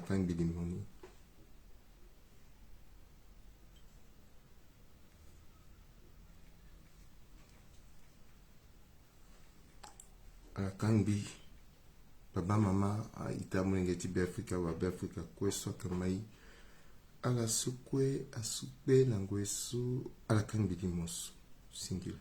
kang bilimoni. Ala kang bi baba mama ita mulengeti be Afrika wa be Afrika kweso kamai ala sukwe asukbe na ngwesu ala kang bilimoso singila.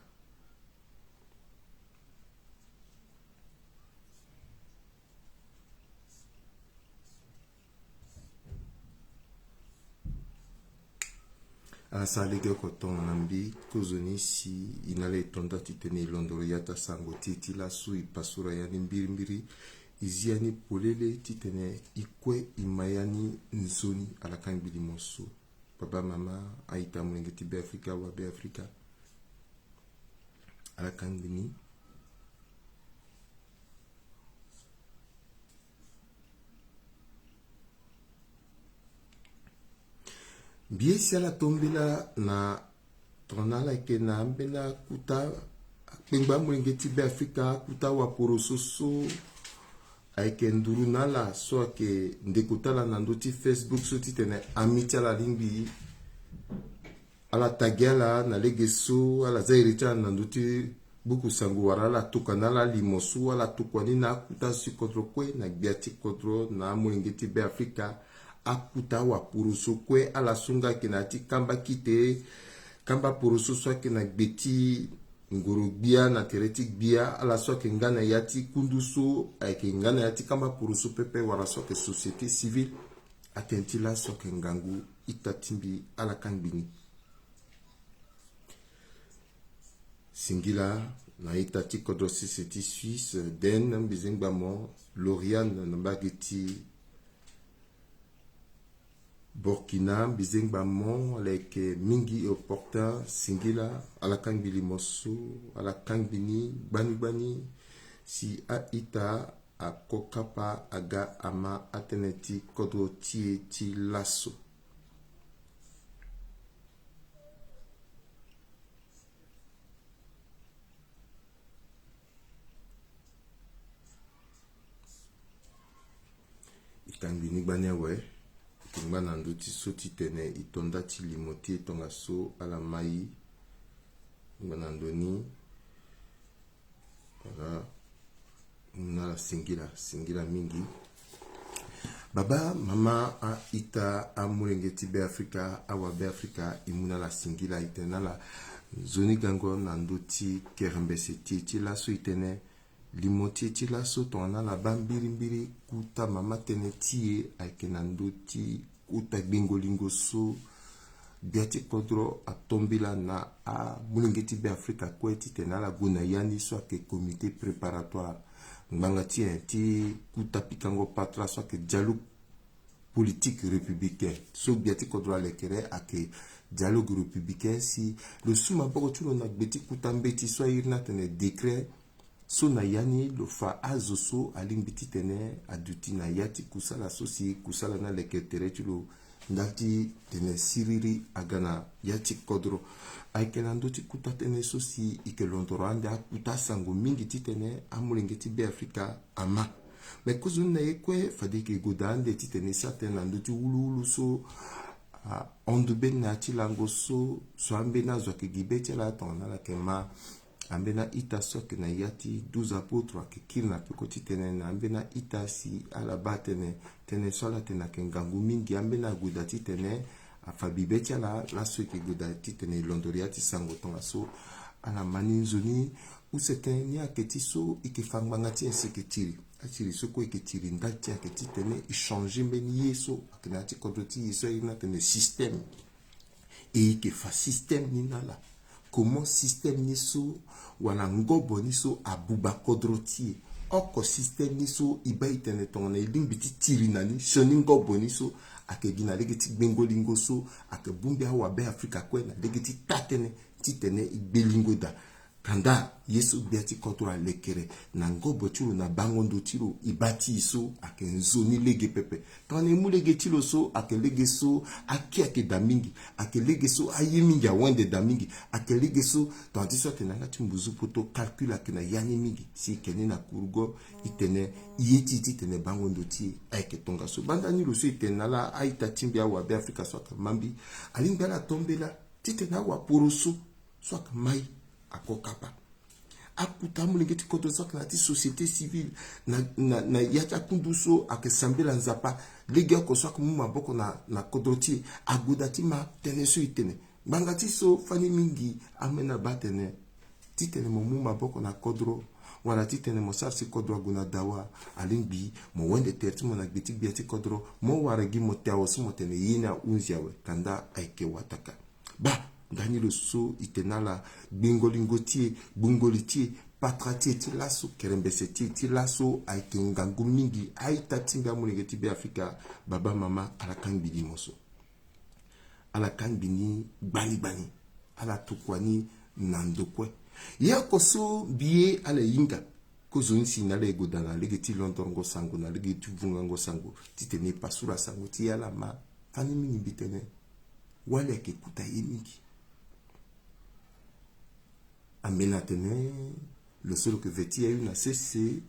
Asalege koton nambi kozoni si inale tonda titene londoro yata sango titi la su ipasura yani mbiri iziani polele titene ikwe imayani nzoni alakang bilimoso baba mama aita mulengeti be Afrika wa be Afrika alakang bini biesi ala tombela na tonala ke na ambela kuta pingba mulengeti be Afrika kuta wa porososo aike nduru nala so ke ndekutala na ndoti Facebook so titene amiti ala lingbi ala tagiala na legeso ala zairita na ndoti buku sangu warala tukanala limosu ala tukwani na kuta si kontro kwe na gbiati kontro na mulengeti be Afrika akuta wa puruso kwe ala sunga kenati kamba kite kamba puruso so kena gbeti nguru bia na tereti bia ala so ke ngana yati kunduso ayke ngana yati kamba puruso pepe wala so ke société civile atentila so ke ngangu itatimbi ala kangbini singila na itati kodo société suisse den mbizengbamo Lauriane nambageti Burkina Bizengba like mingi opportun singila ala kang bilimoso ala kang bini bani si aita a kokapa aga ama ateneti kodro tie ti lasso ikang bini bani we kimba na nduti soti tene itonda ti limoti tonga so ala mai ngana ndoni wala na singila mingi baba mama a ita amulengeti be Afrika awa be Afrika imuna la singila itena la zoni gango na nduti kerembese ti la so itene limoti ti la so tona la bambiri kuta mama tene tie ayke na nduti kuta gbengolingo so biati kodro atombila na a mulengeti be Afrika kweti tena la guna yani so ke comité préparatoire nganga ti kuta pikango patra so ke dialogue politique républicain so biati kodro lekere ake dialogue républicain si le suma boko tulo na gbeti kuta mbeti so irna tene décret so na yani lo fa azoso alimbiti tene aduti na yati kusala sosi kusala na leketere chulo ndati tene siriri agana yati kodro aikena ndoti kuta tene sosi ike londoro ande akuta sango mingi titene amulengeti be Afrika ama me kuzu na ekwe fadike godande titene certaine ndoti ulu so ondu ben na chilango so ambe na zwa ke gibeti la tona la kema ambena ita soke na yati 12 apôtres ke kirna pekoti tene na ambena ita si ala batene tene sola tena kengangu mingi ambena gudati tene afabibeti la soke gudati tene londoriati sango tonga so ala maninzoni ou c'était ni aketi so ikefangmangati enseketiri atiri soko iketiri ndati aketi tene échanger mbeni yeso akenati kodoti yeso ina tene système et que fa système ni nala comment système niso wala ngobo niso abuba kodroti oko système niso iba itene tongana ilimbiti tiri nani shoni ngobo niso akegina legeti bengolingo so akebumbi awa be Afrika kwena legeti tatene titene igbelingo da kanda yesu biati kodro lekere na ngobo tilo na bangondo tilo ibati iso ake nzoni lege pepe tane mu lege tilo so ake lege so ake damingi ake lege so ayemingi awende damingi ake lege so tanti so tenanga timbuzu poto calcul ake na yani mingi si kene na kurugo itene yeti tene bangondo ti ake tonga so banda ni lo so itenala aita timbia wa be Afrika so aka mambi alinga la tombela titena wa poroso so aka mai akokapa akuta mulengeti koto sok na ti société civile na yata kunduso akesambela nzapa lege ko sok mu maboko na kodoti agudati ma teneso itene bangati so fani mingi amena batene titene mu maboko na kodro wala titene mo sarsi kodro aguna dawa alingbi mo wende terti mo na gbiti biati kodro mo waragi mo tawo so mo tene yina unziawe kanda aike wataka ba Dani le so itenala bingolingotie bungolitie patratie ti laso kerembesetie ti laso aike ngangu mingi aita timba mulengeti be Afrika baba mama ala kangbidi moso ala kangbini bani ala tukwani nandokwe ya koso biye ala yinga kozo nsi na le godana legeti lontongo sango na legeti vungango sango titene pasura sango ti ala ma fani mingi bitene wale ke kuta yemingi Amenatene, le seul que vêtit a eu na cessé.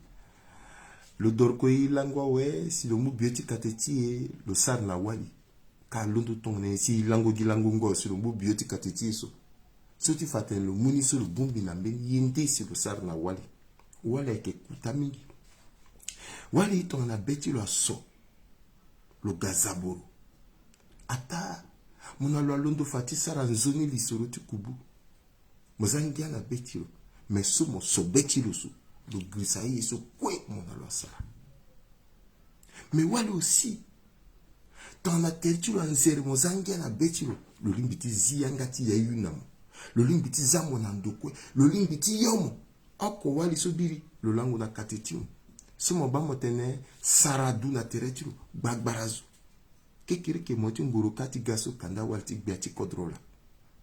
Le dorkoi langwa we, si le mou bioti kateti le sar na wali. Ka londo tongene, si lango gi langongo, si le mou bioti kateti so. Soti faten le muni so le bumbi na ben yende si le sar na wali. Wali ke kutamingi. Wali ton na beti lo so. Le gazaboro. Ata, mona lo londo fati sara nzoni li soro ti kubu. Mozangia na betilo mais somo so betilo so le grisaï so kwe mon alo sala mais wale aussi dans la territoire nzere mozangia na betilo le limbiti ziangati ya yunam le limbiti zamo na ndokwe le limbiti yomo ako wali so biri le lango na katetimu somo bamo tene saradu na territoire bagbarazo kekere ke moti ngoro kati gaso kanda walti biati kodrola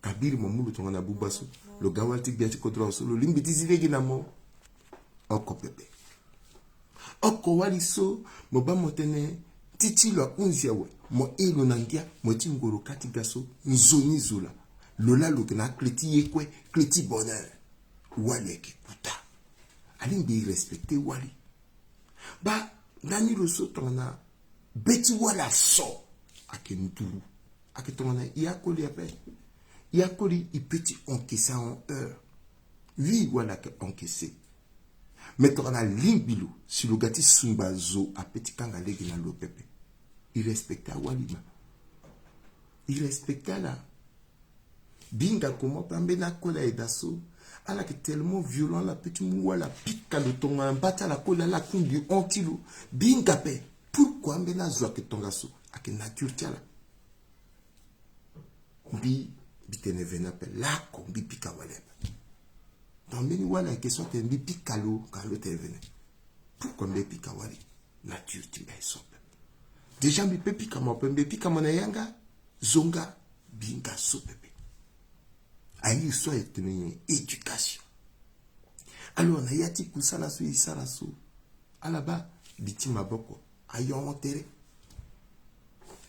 kabiri momulu tonga na bubaso lo gawalti biati kodro so lo limbiti zilegi na mo oko pepe oko wali so mo ba motene titi lo unzia we mo elo nangia mo tingoro kati gaso nzoni zula lola lo na kleti yekwe kleti bonheur wali ekikuta alimbi respecter wali ba nani lo so tonga na beti wala so akenturu aketonga na yakoli ape Yakoli, il peut encaisser en heure. Oui, voilà que encaissé. Mais on a limbilo, si le gâti sumbazo a petit kangalegi na lo pepe. Il respecta Walima. Il respecta la. Binga comment pambena kola et dasso. ala que tellement violent la petite moua la pique le ton un bata la cola la kundu antilo bingape pourquoi mbena zwa que ton gaso a que nature tiala bi bitene venape la kombi pika wale dans meni wala que soit un bi kalo kalo te vene pourquoi mbe pika wale nature timba sope déjà mbi pe pika mo pe mbe pika mona yanga zonga binga sope ayi so etene éducation alors na yati kusala so isala so alaba bitima boko ayo ontere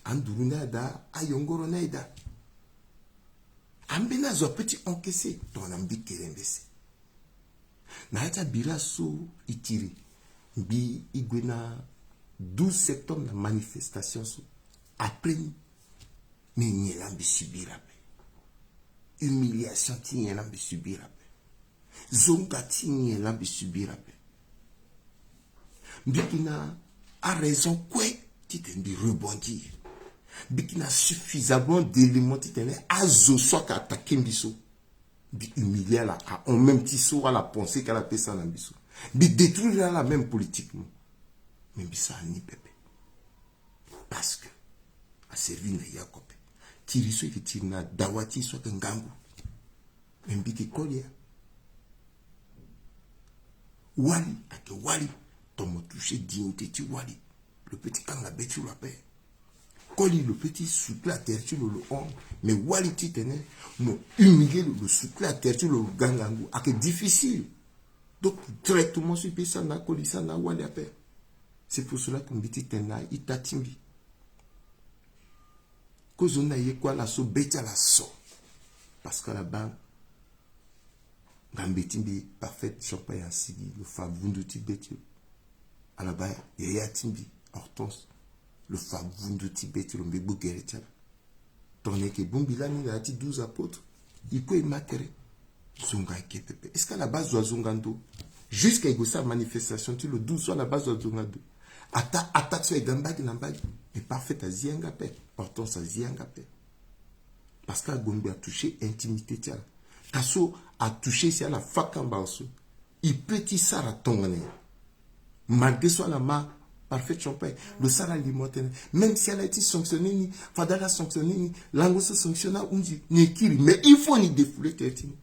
anduruna da ayongoro na ida ambena zo petit encaissé ton ambi kerembese na yata bira so itiri bi igwena 12 septembre na manifestation so après ni nyela bi subira humiliation tinye na bisubira pe zonga tinye na bisubira pe bikina a raison quoi titendi rebondir bikina suffisamment d'éléments titene azo soit attaquer biso bi humilier la en même tiso à la pensée qu'elle a fait ça na biso bi détruire la même politiquement mais bisa ni pepe parce que a servi na yakope tiriso ikitina dawati soit ngangu mbiki kolia wali tomo touché dignité tu wali le petit kanga betu la paix Koli le petit souple à terre sur le on, mais waliti tenait, me humilier le souple à terre sur le gangangu, à que difficile. Donc, directement sur le ça n'a koli, ça n'a wali à paix. C'est pour cela que m'biti tena, ita timbi. Cause on a yé quoi la so, bêta la so. Parce qu'à la base, Gambetimbi, parfait champagne à Sigi, le favundu tibétio. À la base, Yaya Timbi, Hortense. Le favundu Tibet, le mbebo guerre. Tourné que Bumbilani a dit 12 apôtres. Il peut y mettre Zunga et Kepepe. Est-ce qu'à la base de Zungando, jusqu'à sa manifestation, tu le 12 à la base de Zungando, attaque sur les gambag nambag, est parfait à Ziangapé. Hortense à Ziangapé. Parce qu'à Gombe a touché intimité. Kasso a touché si à la Fakambaosu. Il peut y s'arrêter ton malgré soit la main. Parfait champagne, le Sarah Limoten, même si elle a été sanctionnée, ni Fadala sanctionnée, ni Langoso sanctionnée, ni Kiri, mais il faut ni défouler Tertine.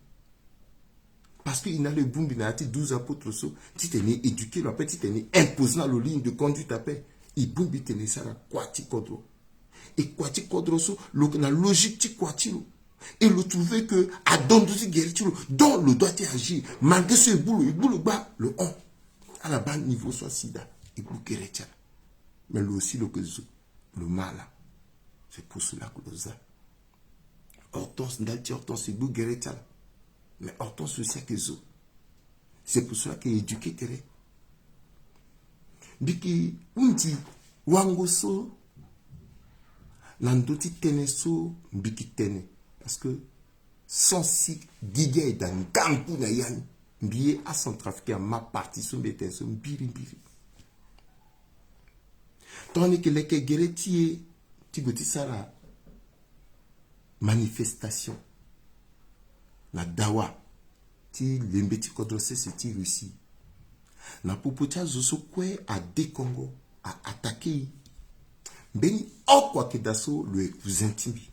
Parce qu'il n'a le boom, il a été 12 apôtres, tu t'es né éduqué, après tu t'es né imposant la ligne de conduite à paix. Il boum, il t'es né ça, Kwati Kodro. Et Kwati Kodro, la logique, tu Kwati. Et le trouver que, à don de ce guérison, dont le doit agir, malgré ce boulot, il boulot bas, le on, à la bas niveau soit sida. Mais lui aussi le mal, c'est pour cela que nous avons. Hortense, Hortense, c'est vous guérir. Mais Hortense aussi que zo. C'est pour cela qu'il est éduqué. Biki, undi, wangoso, nandoti teneso, biki tene. Parce que, sans si, guigé dans Gankou na yan, bié à son trafic à ma partie, son bétin, son biri. Tandis que les guerriers, tu goûtes ça la manifestation, la dawa, ti l'embêti kodrosé c'est ti Russie. Na popocha zoso kwe à des Congo à attaquer. Beni okwa kedaso le cousin timbi.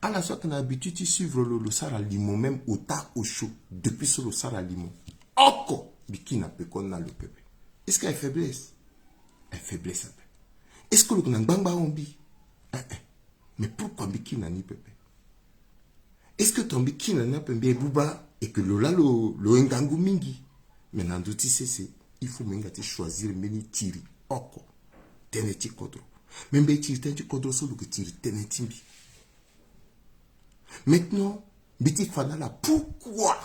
À la soit qu'on a l'habitude de suivre le Sara Limon même au tas au chaud depuis sur le Sara Limon. Oko bikina pekon na le peuple. Est-ce qu'il y a faiblesse? Faiblesse. Est-ce que le Nambanga ombi? Mais pourquoi biki nani pepe? Est-ce que ton biki nani pepe bouba et que le ngangu mingi? Mais nandouti c'est il faut mengati choisir meni tiri oko teneti kodro. Même tiri teneti kodro so le tiri teneti mbi. Maintenant biti fanala pourquoi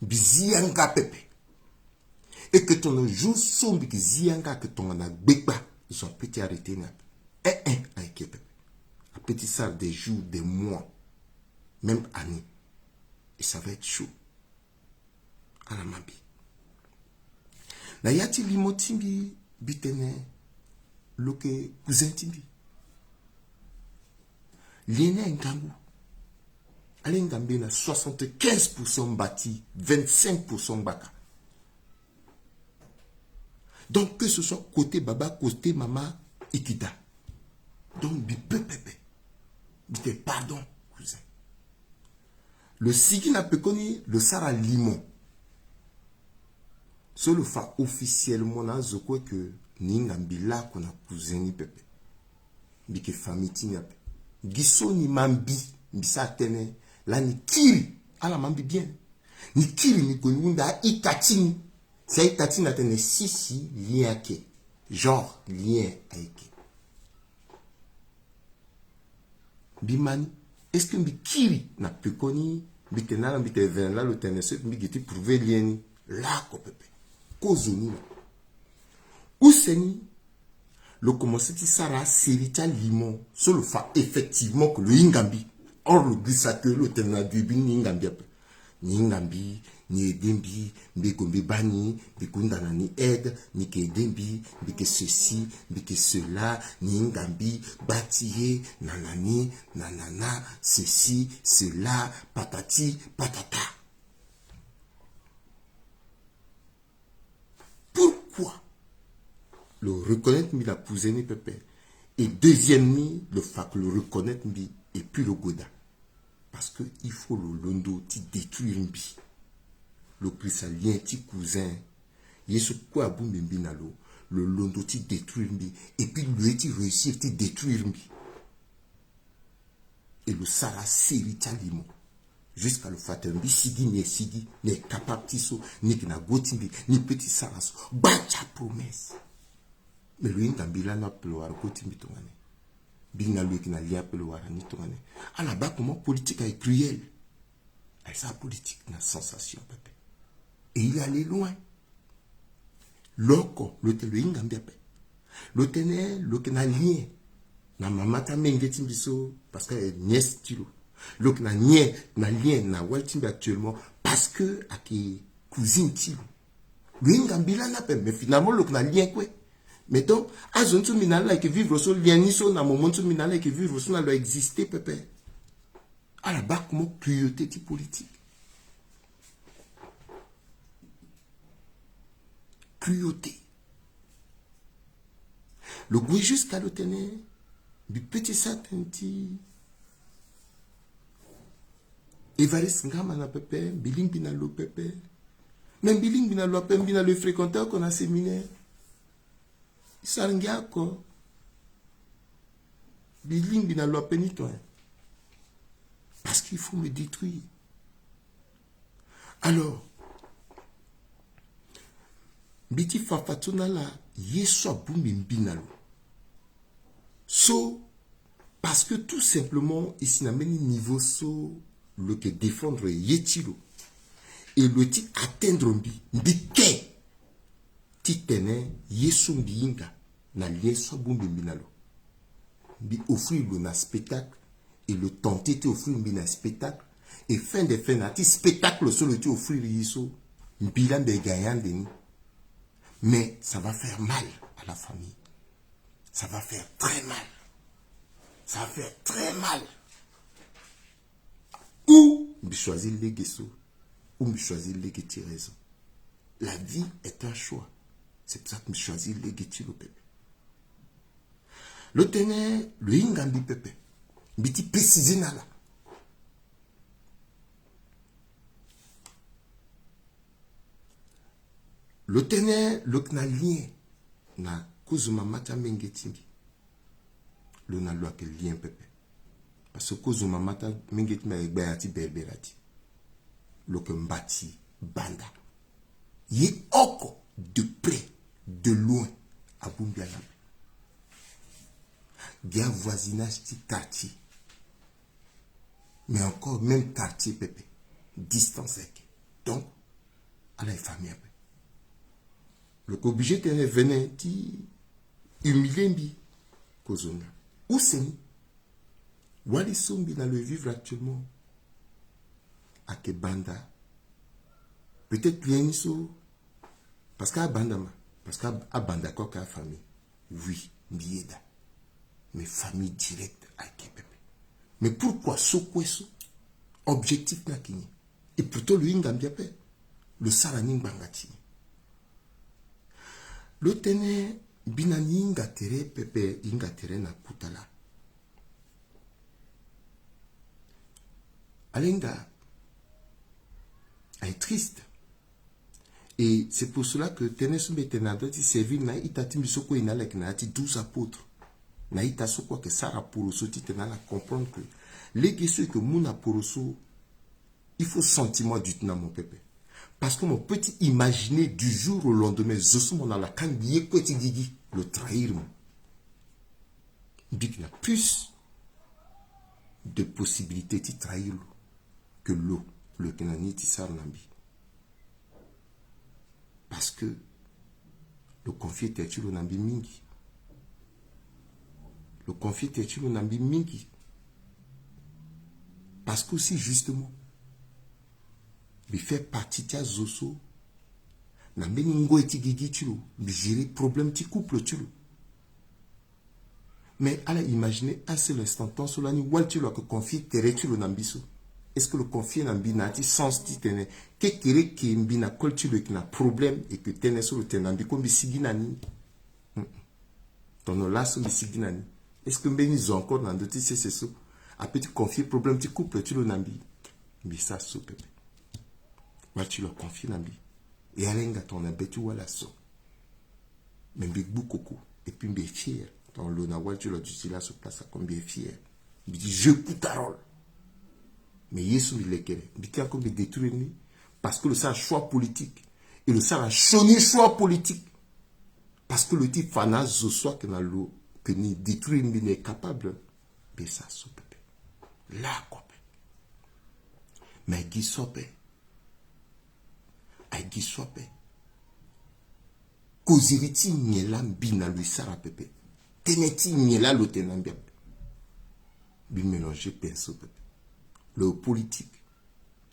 bizianga pepe? Et que ton jour sombre que zianga que ton a beba ils sont petit arrêté n'a avec un petit ça des jours des mois même années et ça va être chaud à la mabi na yati limotimbi bitene loke cousin timbi liene ngangu allez ngambe na 75% bâti 25% baka. Donc, que ce soit côté baba, côté maman, ikita. Donc, bite pardon, cousin. Le sigi n'a pas connu le Sara Limon. C'est le fa officiellement, na zoko que n'ingambila qu'on a cousin ni pepe. Bike famille tinyape. Giso ni mambi, mbisa tene, la ni kiri, ala mambi bien. Ni kiri ni konunda ikatini. C'est Tati n'a tenu sisi lien à genre lien avec. Bimani, est-ce que Mbikiri n'a plus connu Mbitena, Mbitevena, le tennis, Mbigiti prouvé lien là, copepe. Kozoni. Où c'est ni le commencé qui sera Serita Limon, sur le fait effectivement que le Ingambi, or le glissateur, le tenant du bin Ingambi. Ni ngambi, ni edembi, mbegombe bani, mbekundana ni aide, ni ke edembi, mbeke ceci, mbeke cela, ni ngambi, batiye, nanani, nanana, ceci, cela, patati, patata. Pourquoi le reconnaître mi la pouseni pepe et deuxième mi le fait le reconnaître mi et puis le goda. Parce qu'il faut le londo ti détruire une le cristalien ti cousin. Yesu quoi boum bimbinalo. le londo ti détruire mbi et puis lui ti réussir ti détruire mbi et le sara série talimo jusqu'à le fater mbi sigi ne capable tiso ni na gotimbi ni petit saraso bacha promesse mais lui ndambila na ploar gotimbi tongane bina lui qui na lia ploar ni tongane ala ba comment politique est cruelle elle sa politique na sensation papa et il est allé loin loko l'hôtel ingambia pe l'hôtel le na lien na mamata mengeti biso parce que nièce tilo le na lien na waltimbi actuellement parce que aki cousine tilo le ingambila na pe mais finalement le na lien quoi mais donc azontu minala que vivre so lien ni so na moment minala que vivre so na lo exister pepe à la bas comment priorité politique cruauté. Le goût jusqu'à l'automne, du petit satenti. Evariste Ngama na pepe, biling bina lo pepe. Même biling bina lo pepe, bina le fréquenteur qu'on a séminaire. Sarangia ko. Biling bina lo pepe toi. Parce qu'il faut me détruire. Alors, biti fafatuna la yeso bumbi mbinalo. So parce que tout simplement ici n'a même niveau so le que défendre yetilo et le ti atteindre mbi ke ti tene yeso mbinga na yeso bumbi mbinalo. Bi offrir le spectacle et le tenter de offrir un spectacle et fin de fin na ti spectacle sur le ti offrir yeso mbilan de gagnant de. Mais ça va faire mal à la famille. Ça va faire très mal. Ça va faire très mal. Ou me choisir les guessos, ou me choisir les guetti raison. La vie est un choix. C'est pour ça que me choisir les guetti le pépé. Le teneur, le ingambi pépé. Biti précisé nala. Le teneur, le knalien, na kozuma mata mengetingi. Le na loi que lien pepe. Parce que kozuma mata mengetingi me bayati berberati. Le que mbati banda. Ye oko de près, de loin, à Bumbialam. Bien voisinage ti quartier. Mais encore même quartier pepe. Distance. Donc, à la famille. Le obligé de venir ti humilier mbi kozonga. Où c'est ni? Wali sombi dans le vivre actuellement à Kebanda. Peut-être bien niso parce qu'à Bandama, parce qu'à Banda quoi qu'à famille. Oui, bieda. Mais famille directe à Kebebe. Mais pourquoi ce queso objectif na kini? Et plutôt le ingambiape, le saraning bangati. Le tene binani ingatere pepe ingatere na kutala. Alenga est triste. Et c'est pour cela que tene sumbe tenado ti servir na itati misoko inalek na ati 12 apôtres. Na ita soko que Sarah poroso ti tenala comprendre que les questions que mouna poroso il faut sentiment du tenant mon pepe. Parce que mon petit imaginer du jour au lendemain, je suis mon ala kangiye petit gigi, le trahir. Il y a plus de possibilités de trahir que l'eau, le kenani tissar nambi. Parce que le confier est le nambi mingi. Le confier est le nambi mingi. Parce que aussi justement, il fait partie de zoso. Na meningo eti gigi tilo, mais gérer problème ti couple tilo. Mais allez imaginer un seul instant, tant cela ni wal tilo que confier tere tilo nambiso. Est-ce que le confier nambi na ti sens ti tene que kere ki mbi na kol tilo qui na problème et que tene sur le tenambi comme bisigi nani. Ton là sur bisigi nani. Est-ce que mbeni zo encore dans d'autres c'est ça. Après tu confier problème ti couple tilo nambi. Mbi ça so pepe. Wal tilo confier nambi. Et alenga ton abetu wala so. mais big coco et puis bien fier dans le nawal tu l'as dit là sur place comme bien fier il dit je coupe ta rôle mais Yesu il est quel il dit comme détruire parce que le ça choix politique et le ça a sonné choix politique parce que le type fana zo soit que na l'eau que ni détruire ni n'est capable mais ça soupe là quoi mais qui sope ay qui sope koziriti nyela mbina lui sara pepe teneti nyela lo tenambia bi mélanger perso pepe le politique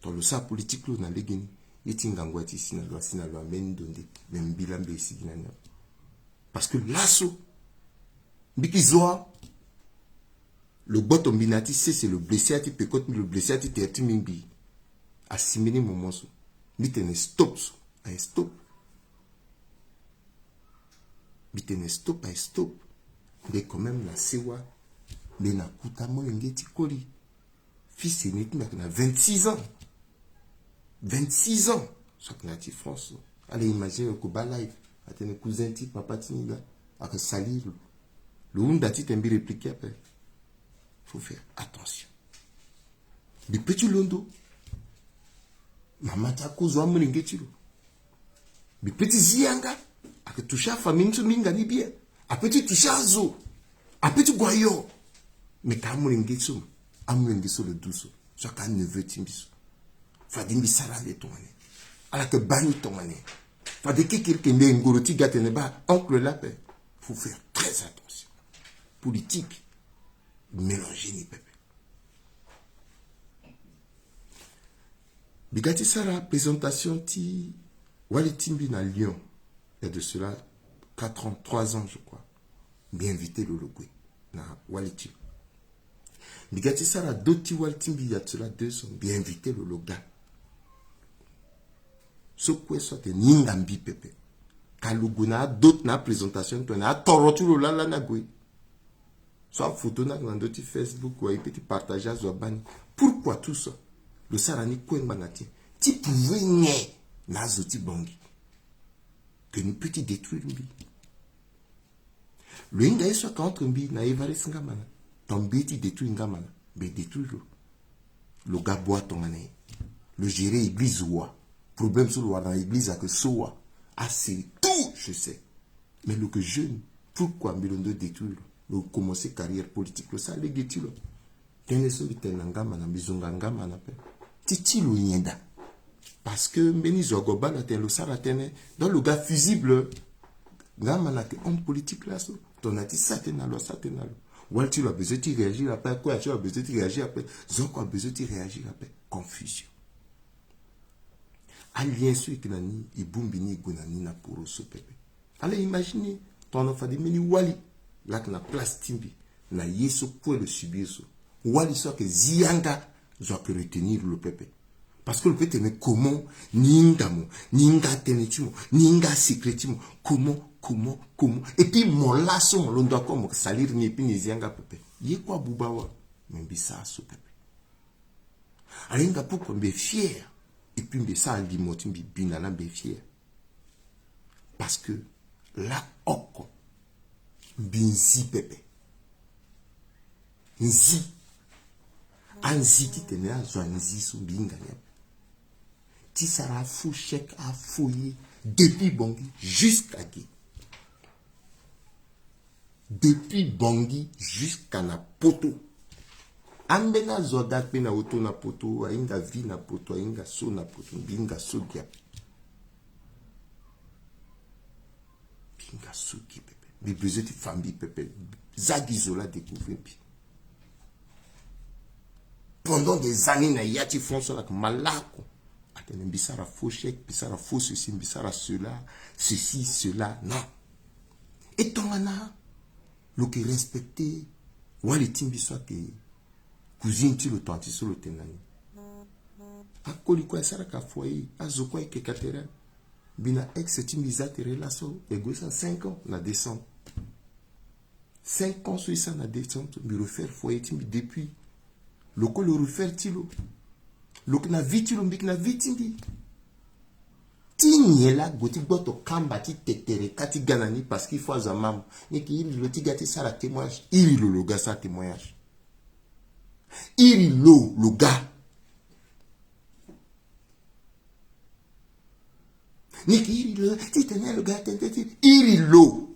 dans le sa politique lo na legeni yetingangwa ti sina lo mendonde même bilambe siginanya parce que lasso bikizoa le bottom binati c'est le blessé ati pekot le blessé ati terti mimbi assimini momonso bitene stop so ay stop bitene stop ay stop mais quand même la sewa mais na kuta mo ngeti koli fils aîné na 26 ans 26 ans ça que na France allez imaginer ko ba live atene cousin ti papa ti nga aka salir le unda ti tembi répliquer après faut faire attention bi petit londo mama ta kozwa mulingeti lo bi petit zianga aka toucher famille nso minga ni bien a petit toucher zo a petit goyo mais ka mulingeti so amulingeti so le douce so ka neveu timbiso fa dimbi sara le tomane ala que bani tomane fa de quelqu'un ne ngoroti gatene ba oncle la paix faut faire très attention politique mélanger ni pepe bigati sara présentation ti wali timbi na Lyon il y a de cela 4 ans 3 ans je crois bien invité le logo na wali timbi bigati sara doti wali timbi il y a de cela 2 ans bien invité le logo ce quoi soit ningambi pepe kaluguna d'autres na présentation to na torotu lo la na gwe soit photo na ndoti Facebook ou petit partager zo bani pourquoi tout ça le sarani ko ngbanati ti pouvait nye na zoti bangi que une petite détruire mbi le ngai soit contre mbi na evaris ngamana tombi ti détruire ngamana be détruire le gabo tongane le gérer église wa problème sur le dans l'église à que soa ah c'est tout je sais mais le que jeune pourquoi mbilondo détruire le commencer carrière politique le ça les getilo tene so bitenanga mana bizonga ngama na pe titilo yenda parce que mbeni zogoba na telo sara tene dans le gars fusible ngama na que homme politique là so ton ati ça tena lo ou tu as besoin de réagir après quoi tu as besoin de réagir après zoko a besoin de réagir après confusion alien sur kinani ibumbini gunani na poro so pepe allez imaginer ton enfant de meni wali là que na place timbi na yeso pour le subir so wali so que zianga zo que retenir le pepe parce que le pepe mais comment ninga tenetimo ninga secretimo comment et puis mon lasso mon londo comme salir ni puis ni zianga pepe ye quoi bubawa mbisa so pepe alinga pourquoi be fier et puis me ça limoti mbi binana be fier parce que la oko binzi pepe nzi anzi ti tene azo nzi so binganya ti sara fou chèque à fouiller depuis Bangui jusqu'à qui depuis Bangui jusqu'à na poto ambena zoda pe na auto na poto ainga vi na poto ainga so na poto binga so dia binga so ki pepe bi besoin de famille pepe zagizola découvrir pendant des années na yati fonso la malako atene bisara faux chèque bisara faux ceci bisara cela ceci cela non et tongana le qui respecter wali timbi soit que cousine tu le tanti sur le tenani akoli kwa sara ka foyer azokwa ke katera bina ex timbi za te relation ego ça 5 ans na descente 5 ans sur ça na descente mi refaire foyer timbi depuis le ko le refaire tilo le na vitilo mbik na vitimbi Tignela goti goto kamba ti tetere kati ganani parce qu'il faut azamam. Ni ki il le tigati ça la témoignage. Il le gars ça témoignage. Il le gars. Ni ki il le titene le gars il le.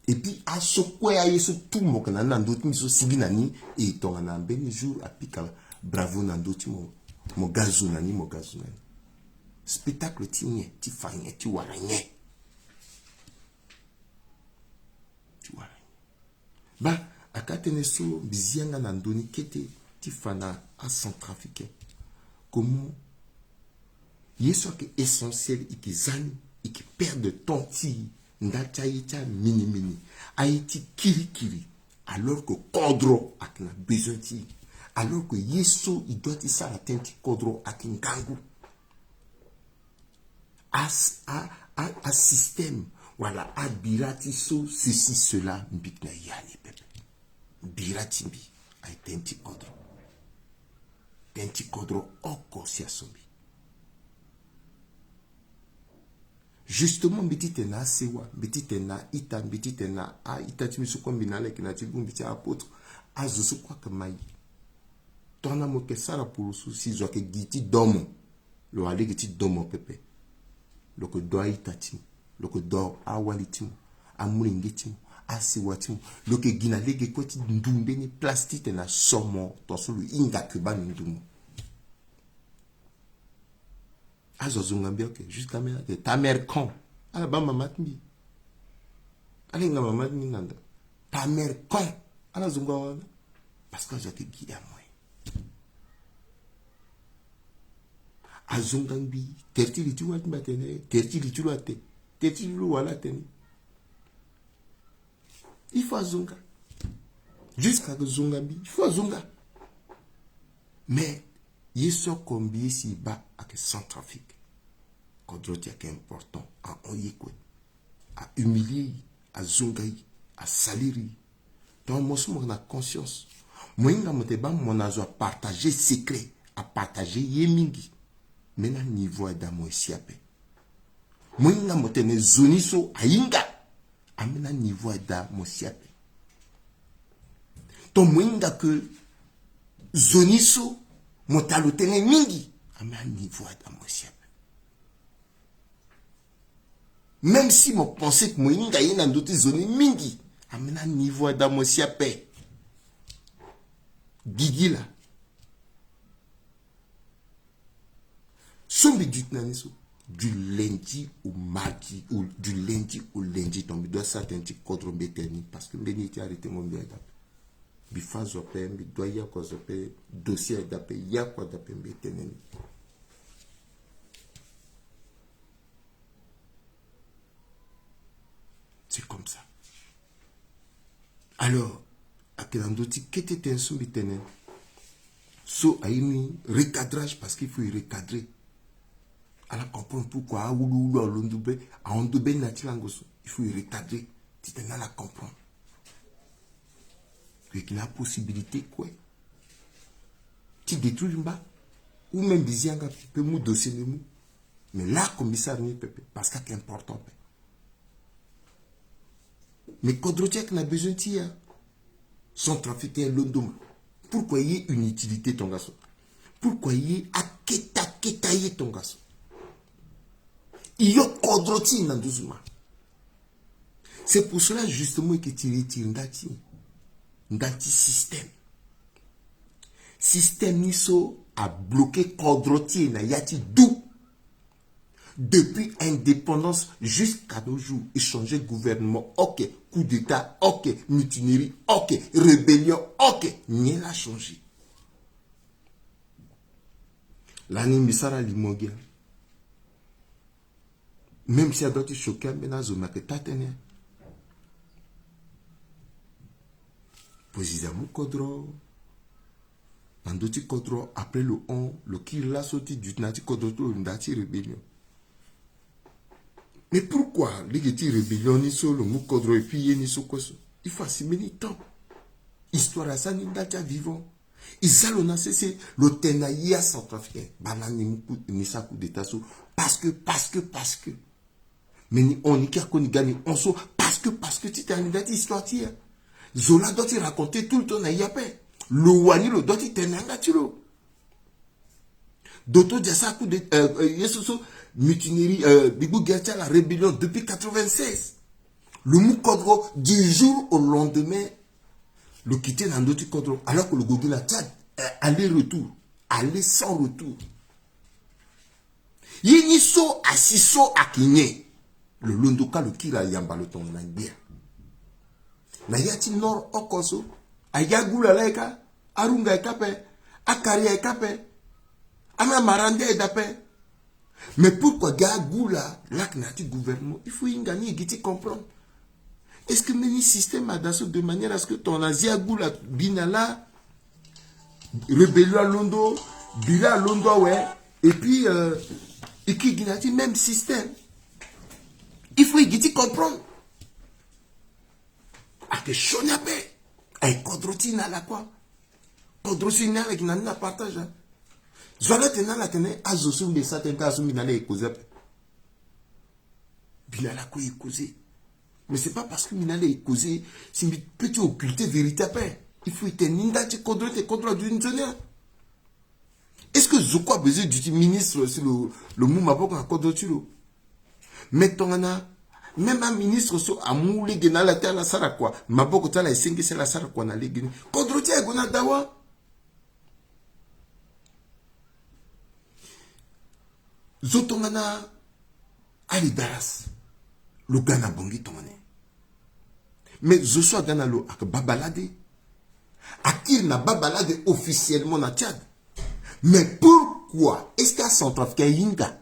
Et puis à ce quoi a yeso tout mo kana nandoti miso siginani et ton na beni jour a pika bravo nandoti mo gazunani mo gazunani. Spectacle tigne, ti fanye, ti waranye. Ti waranye. Ba, akatene so bizianga nandoni kete ti fana à Centrafricain. Comment yeso ke essentiel iki zani, iki perde ton ti ndacha yita mini mini. Aiti kiri kiri. Alors que kodro ak na besoin ti. Alors que yeso il doit ti sa atteindre kodro ak ngangu. À système, voilà, à biratiso, ceci, cela, mbikna yani pepe. Biratimbi, a tenti kodro. Tenti kodro, oko si asombi. Justement, mbitite na sewa, mbitite na ita, mbitite na a ita timisu kombinale ki na tibu mbiti apôtre, a zosu kwa kamayi. Tona moke sara purusu, si zo ke giti domo, lo ale giti domo pepe. Loko do aitatimu, loko do awalitimu, amuringetimu, asiwatimu, loke gina lege kweti ndumbe ni plastite na somo, tosulu inga kuba ndumu. Azo zungambia ok, juste ta mère con. Ala ba mamat mi. Ala inga mamat mi nanda. Ta mère con. Ala zungawana. Parce que j'ai été guidé à moi. Azongambi, tertili tu wat batene, tertili tu wate, tertili lu wala tene. Il faut azonga. Jusqu'à que zongambi, il faut azonga. Mais, yeso kombi si ba avec Centrafrique. Kodroti est important à oyekwe, à humilier, à zongai, à saliri. Donc, moi, je suis conscience. Moi, je suis mon azo à partager secret, à partager yemingi. Mena niveau d'amo siape. Mwenga motene zoniso ainga. Amena niveau d'amo siape. To mwenga que zoniso motalotene mingi. Amena niveau d'amo siape. Même si mon pensée que mwenga yena ndote zoni mingi. Amena niveau d'amo siape. Gigila. Sombi du lundi au mardi ou du lundi au lundi donc doit certains petits contre béteni parce que béni était arrêté mon bien d'appel bifa zopé bi doit y a quoi zopé dossier d'appel y a quoi d'appel béteni c'est comme ça. Alors à quel endroit qu'était un sombi tenen so a eu recadrage parce qu'il faut y recadrer. Alors comprendre pourquoi il faut y recadrer. Tu t'en as la comprendre. Il y a la possibilité quoi. Tu détruis le bas. Ou même Bizianga peut mou dossier de mou. Mais là, commissaire, parce que c'est important. Mais Kodrotiak n'a besoin de tir. Son trafic est London. Pourquoi il y a une utilité ton garçon? Pourquoi il y a ketaye ton garçon? Il y a Kodroti dans 12 mois. C'est pour cela justement que tu retires Ndati système. Système Niso a bloqué Kodroti na yati dou. Depuis indépendance jusqu'à nos jours, échanger gouvernement, ok, coup d'état, ok, mutinerie, ok, rébellion, ok, rien n'a changé. L'année Misara Limogia. Même si elle doit te choquer, mais n'a zoma que tatene. Posizamu Kodro. Nandoti Kodro, après le 1, le qui l'a sauté du Nati Kodro, Ndati rébellion. Mais pourquoi les rébellions ni solo mou Kodro et puis ni sokoso? Il faut assimiler temps. Histoire à ça ni data vivant. Ils allons c'est le tenaïa centrafricain. Banani ni sa coup d'état so Parce que. Mais on y gagne, on sort parce que tu t'es en histoire. Zola doit te raconter tout le temps, il y a pas. Le wani le doit te nanga tiro. D'autres disent ça coup de Yesuso mutinerie Bigou Gertia la rébellion depuis 96. Le Moukodro du jour au lendemain le quitter dans d'autres Kodro alors que le Gogi la Tchad aller-retour, aller sans retour. Yiniso asiso akinye. Le Londoka le Kira Yamba le ton nangbia. Na yati nord okoso ayagula laika arunga ekape akaria ekape ama marande edape. Mais pourquoi gagula laknati gouvernement il faut ingani giti comprendre. Est-ce que même système a d'assaut de manière à ce que ton asia gula binala rébellion à Londo bila à Londo ouais et puis et qui ginati même système. Il faut y comprendre. A que chonape. Ay kodrotina la quoi. Kodrotina la qui n'a pas partage. Zola tena la tene azosu de certains cas sous minale ekoze. Binala ko ekoze. Mais c'est pas parce que minale ekoze si peut occulter vérité après. Il faut être ninda ti kodrote contre d'une zone. Est-ce que Zoko a besoin du ministre sur le mouma pour qu'on kodrotilo? Mettons même un ministre so amouli gena la terre la sara quoi maboko tala esengi c'est la sara quoi na legini kodroti e gona dawa zotongana ali daras le gana bongi tongane mais je suis gana lo ak babalade akir na babalade officiellement na Tchad. Mais pourquoi est-ce qu'à Centrafrique yinga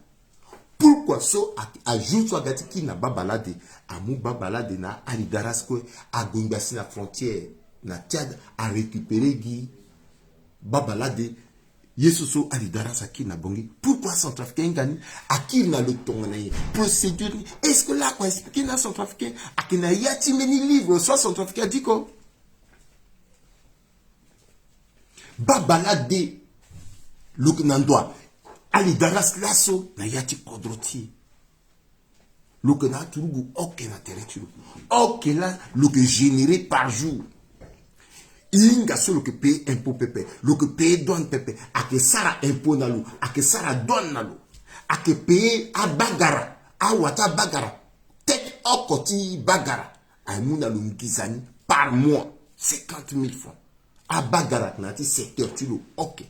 pourquoi so ajoute soit gati qui na babalade amu babalade na alidaras ko agungbasi na frontière na Tchad a récupéré gi babalade yesuso alidaras aki na bongi pourquoi Centrafricain gani aki na le tongana procédure est-ce que là quoi expliquer na Centrafricain akina yati meni livre soit Centrafricain dit ko babalade le nandwa Ali daras lasso na yati kodroti. Le que na turugu ok na territoire. Ok là le que généré par jour. Inga so le que paye impôt pepe. Le que paye douane pepe. A que sara impôt na lo. A que sara douane na lo. A que paye a bagara. A wata bagara. Tek okoti bagara. A mouna lo mkizani par mois. 50 000 francs. A bagara na ti secteur tilo. Ok.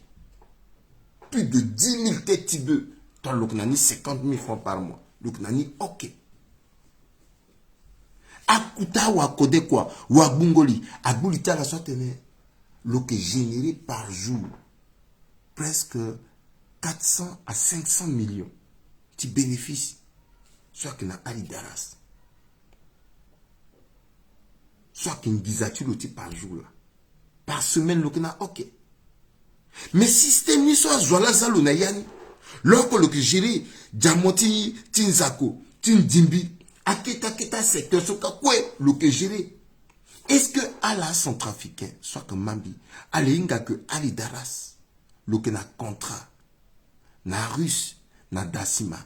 Plus de 10 000 têtes tibeux. Toi, l'oknani 50 000 francs par mois. L'oknani, ok. Akuta ou akode quoi. Ou abungoli. Abulita la sotene. L'ok généré par jour. Presque 400 à 500 millions. Tu bénéfices. Soit qu'il n'a Ali Daras. Soit qu'il gisature par jour là. Par semaine, l'okna, ok. Mais système ni soit Zola Zalo na yani. Lorsque le géré Diamanti Tinzako, Tindimbi, Aketa secteur soka quoi le que géré. Est-ce que Allah centrafricain soit que Mambi, Alinga que Ali Daras, le que na contrat, na russe, na Dassima,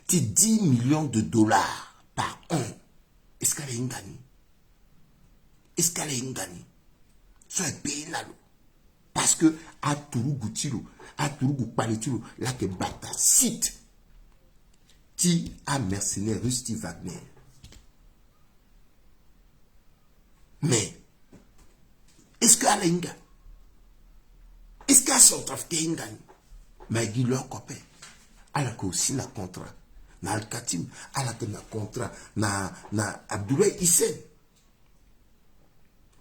ti 10 millions de dollars par an. Est-ce qu'elle est ingani? Est-ce qu'elle est ingani? Soit payé nalo. Parce que à Tourougou Tiro, à Tourougou Paletiro, là que Bata cite, ti a mercenaire Rusty Wagner. Mais, est-ce qu'à l'Inga? Est-ce qu'à Centrafrique Inga? Mais il leur copain. À la aussi na contrat. Na Al-Katim, à la que na contrat. Na Abdoulaye Hissène.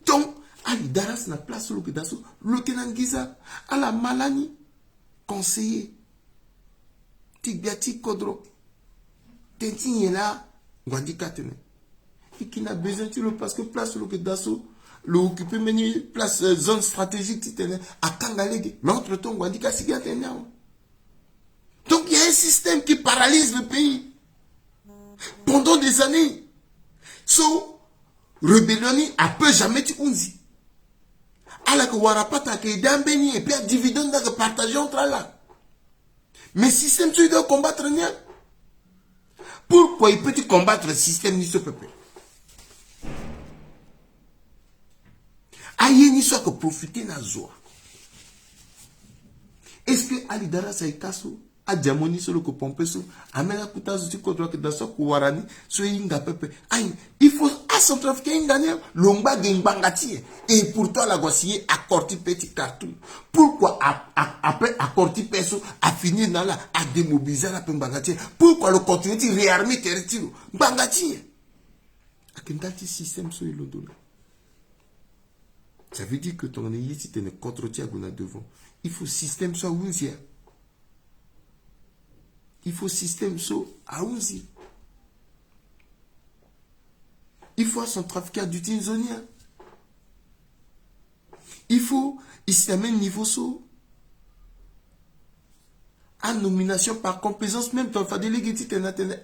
Donc, Ali Daras na place le Kedasso, le Kenangiza, à la Malani, conseiller, Tigbiati Kodro, Tenti là, Gwandi Katene. Et qui n'a besoin de parce que place le Kedasso, le occupé menu, place zone stratégique, à Kangalege. Mais entre-temps, Gwandi Kasiga Tena. Donc il y a un système qui paralyse le pays. Pendant des années. So, rébellion a peu jamais été unzi. Alors que Warapata qui est d'embeni et puis dividende que partager entre là. Mais système tu dois combattre rien. Pourquoi il peut combattre le système ni ce peuple? Aïe ni soit que profiter na joie. Est-ce que Ali Dara Saïkaso a diamoni sur le copompeso, amena kutazo tu kodwa que dans ce kouarani, so inga pepe. Aïe, il faut à son trafic ingane, lomba gengbangati. Et pourtant la gossier accordi petit carton. Pourquoi après accordi peso a fini dans la a démobiliser la pembangati? Pourquoi le continuer de réarmer territoire? Bangati. A kendati système so ilodona. Ça veut dire que ton ayé si tu ne contre-tiens devant. Il faut système soit ounzia. Il faut système soit à ounzi. Il faut son trafiquant du Tinzonia. Il faut, il se amène niveau saut. À nomination par complaisance, même dans le délégué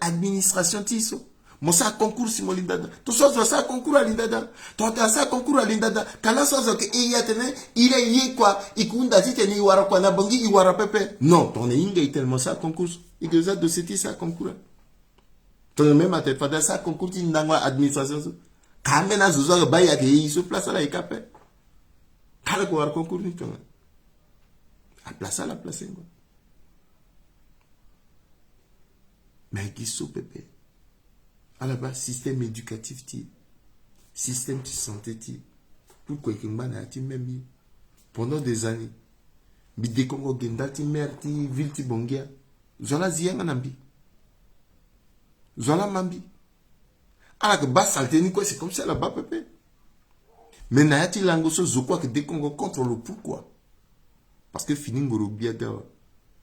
administration tiso. Moi, ça concours si mon lindada. Tout ça, ça concours à lindada. Toi, ça concours à lindada. Quand la chose que il y a tenu, il est y quoi, il compte à titani, il wara quoi, na bangi, il wara pepe. Non, ton inga est tellement ça concours. Il y a de cette ça concours. Ton même à tête, fada ça concours, il n'a pas administration. Quand même, à Zozo, baya, il se place à la écape. Quand le wara concours, ni ton. À place à la place, mais qui se pepe. À la base, système éducatif, système de santé, pourquoi il y a même pendant des années, bidé Congo Gendati, mère, ville, Bongia, Zola Zianganambi, Zola Mambi. Alors que bas salté, c'est comme ça là-bas, pépé. Mais Nayati Langoso, je crois que dès Congo contrôle pourquoi. Parce que fini Ngorobia d'awa.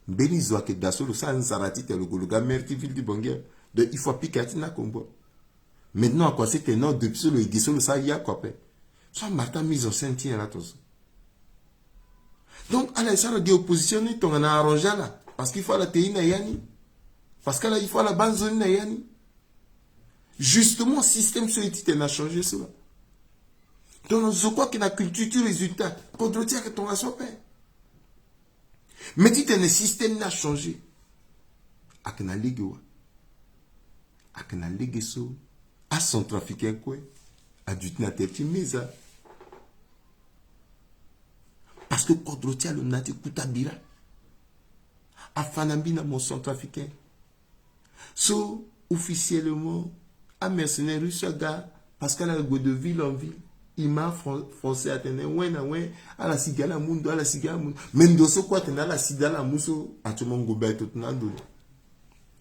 Beni Zoa que Dasso, le San Sarati, le Gologa, mère, ville de Bongia. Donc, il faut appliquer à combo. Maintenant, à quoi c'est que non, depuis le Guisso, le ça y a quoi, soit Martin mise en scène, tiens, là, donc, à la salle d'opposition, on a arrangé là. Parce qu'il faut la théine yani. Parce qu'il faut la bande zone yani. Justement, le système politique a changé cela. Donc, je crois que la culture du résultat, contre le que ton a son père. Mais si le système n'a changé, à que na ligue, à que na ligue so, à son trafiquant quoi, à du tête mesa. Parce que contre le nati kutabira, à fanambi na mon centre africain. So, officiellement, à mercenaire russe, parce qu'elle a de ville en ville. Il m'a forcé à tenir à la cigala mundo, à la cigala mundo. Même de ce quoi tenir à la cigala muso, à tout le monde gobe tout nandoni.